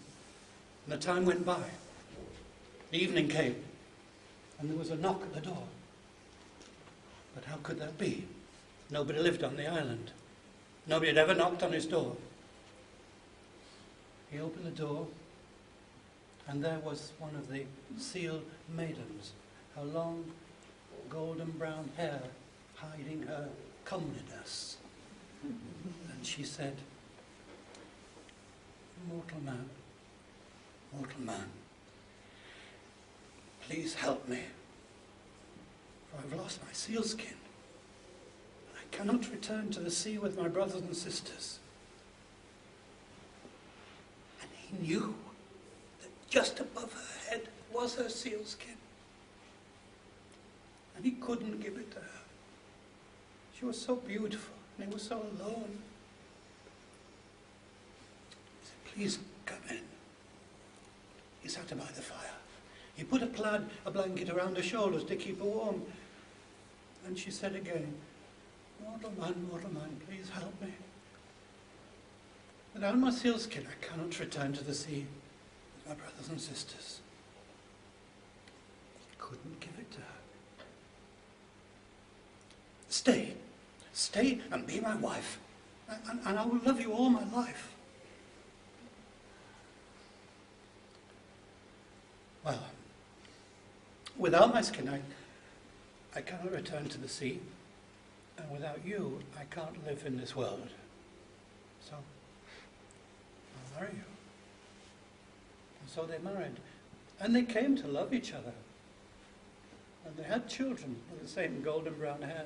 And the time went by. The evening came. And there was a knock at the door. But how could that be? Nobody lived on the island. Nobody had ever knocked on his door. He opened the door, And there was one of the seal maidens, her long golden brown hair hiding her comeliness. And she said, mortal man, please help me, for I've lost my sealskin. I cannot return to the sea with my brothers and sisters. And he knew that just above her head was her sealskin. And he couldn't give it to her. She was so beautiful, and he was so alone. He said, please come in. He sat her by the fire. He put a blanket around her shoulders to keep her warm. And she said again, mortal man, please help me. Without my sealskin, I cannot return to the sea with my brothers and sisters. He couldn't give it to her. Stay and be my wife, and I will love you all my life. Well, without my skin, I cannot return to the sea, and without you, I can't live in this world. So, I'll marry you. And so they married, and they came to love each other. And they had children with the same golden brown hair.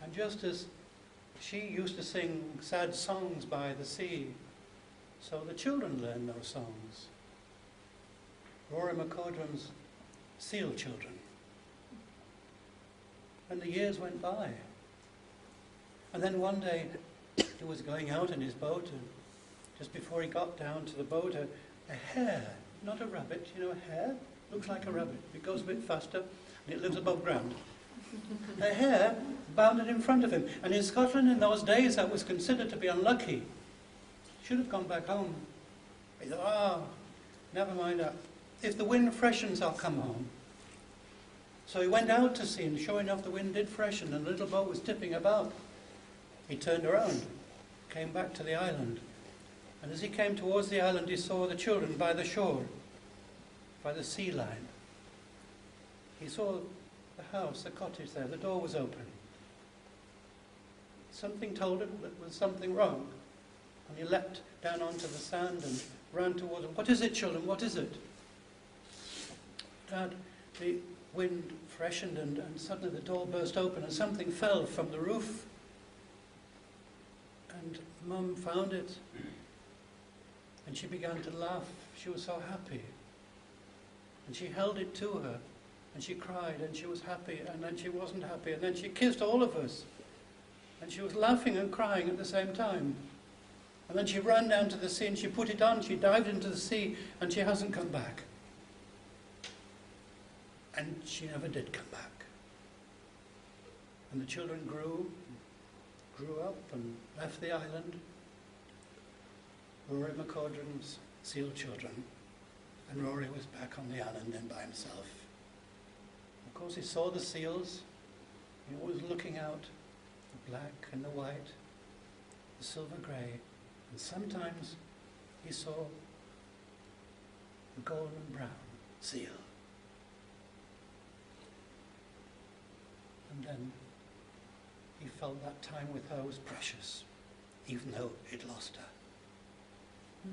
And just as she used to sing sad songs by the sea, so the children learned those songs. Rory McCordrum's seal children. And the years went by. And then one day, he was going out in his boat, and just before he got down to the boat, a hare, not a rabbit, you know, a hare looks like a rabbit. It goes a bit faster, and it lives above ground. A hare bounded in front of him, and in Scotland in those days that was considered to be unlucky. Should have gone back home. He thought, never mind that. If the wind freshens, I'll come home. So he went out to sea, and sure enough the wind did freshen, and the little boat was tipping about. He turned around, came back to the island, and as he came towards the island he saw the children by the shore, by the sea line. He saw the house, the cottage there, the door was open. Something told him that there was something wrong, and he leapt down onto the sand and ran towards them. What is it, children, what is it? Dad, the wind freshened and suddenly the door burst open and something fell from the roof. And Mum found it, and she began to laugh. She was so happy. And she held it to her, and she cried, and she was happy, and then she wasn't happy, and then she kissed all of us. And she was laughing and crying at the same time. And then she ran down to the sea, and she put it on, she dived into the sea, and she hasn't come back. And she never did come back. And the children grew up and left the island. Rory McCordrum's seal children. And Rory was back on the island then by himself. Of course he saw the seals. He was looking out, the black and the white, the silver grey, and sometimes he saw the golden brown seal. And then he felt that time with her was precious, even though he'd lost her.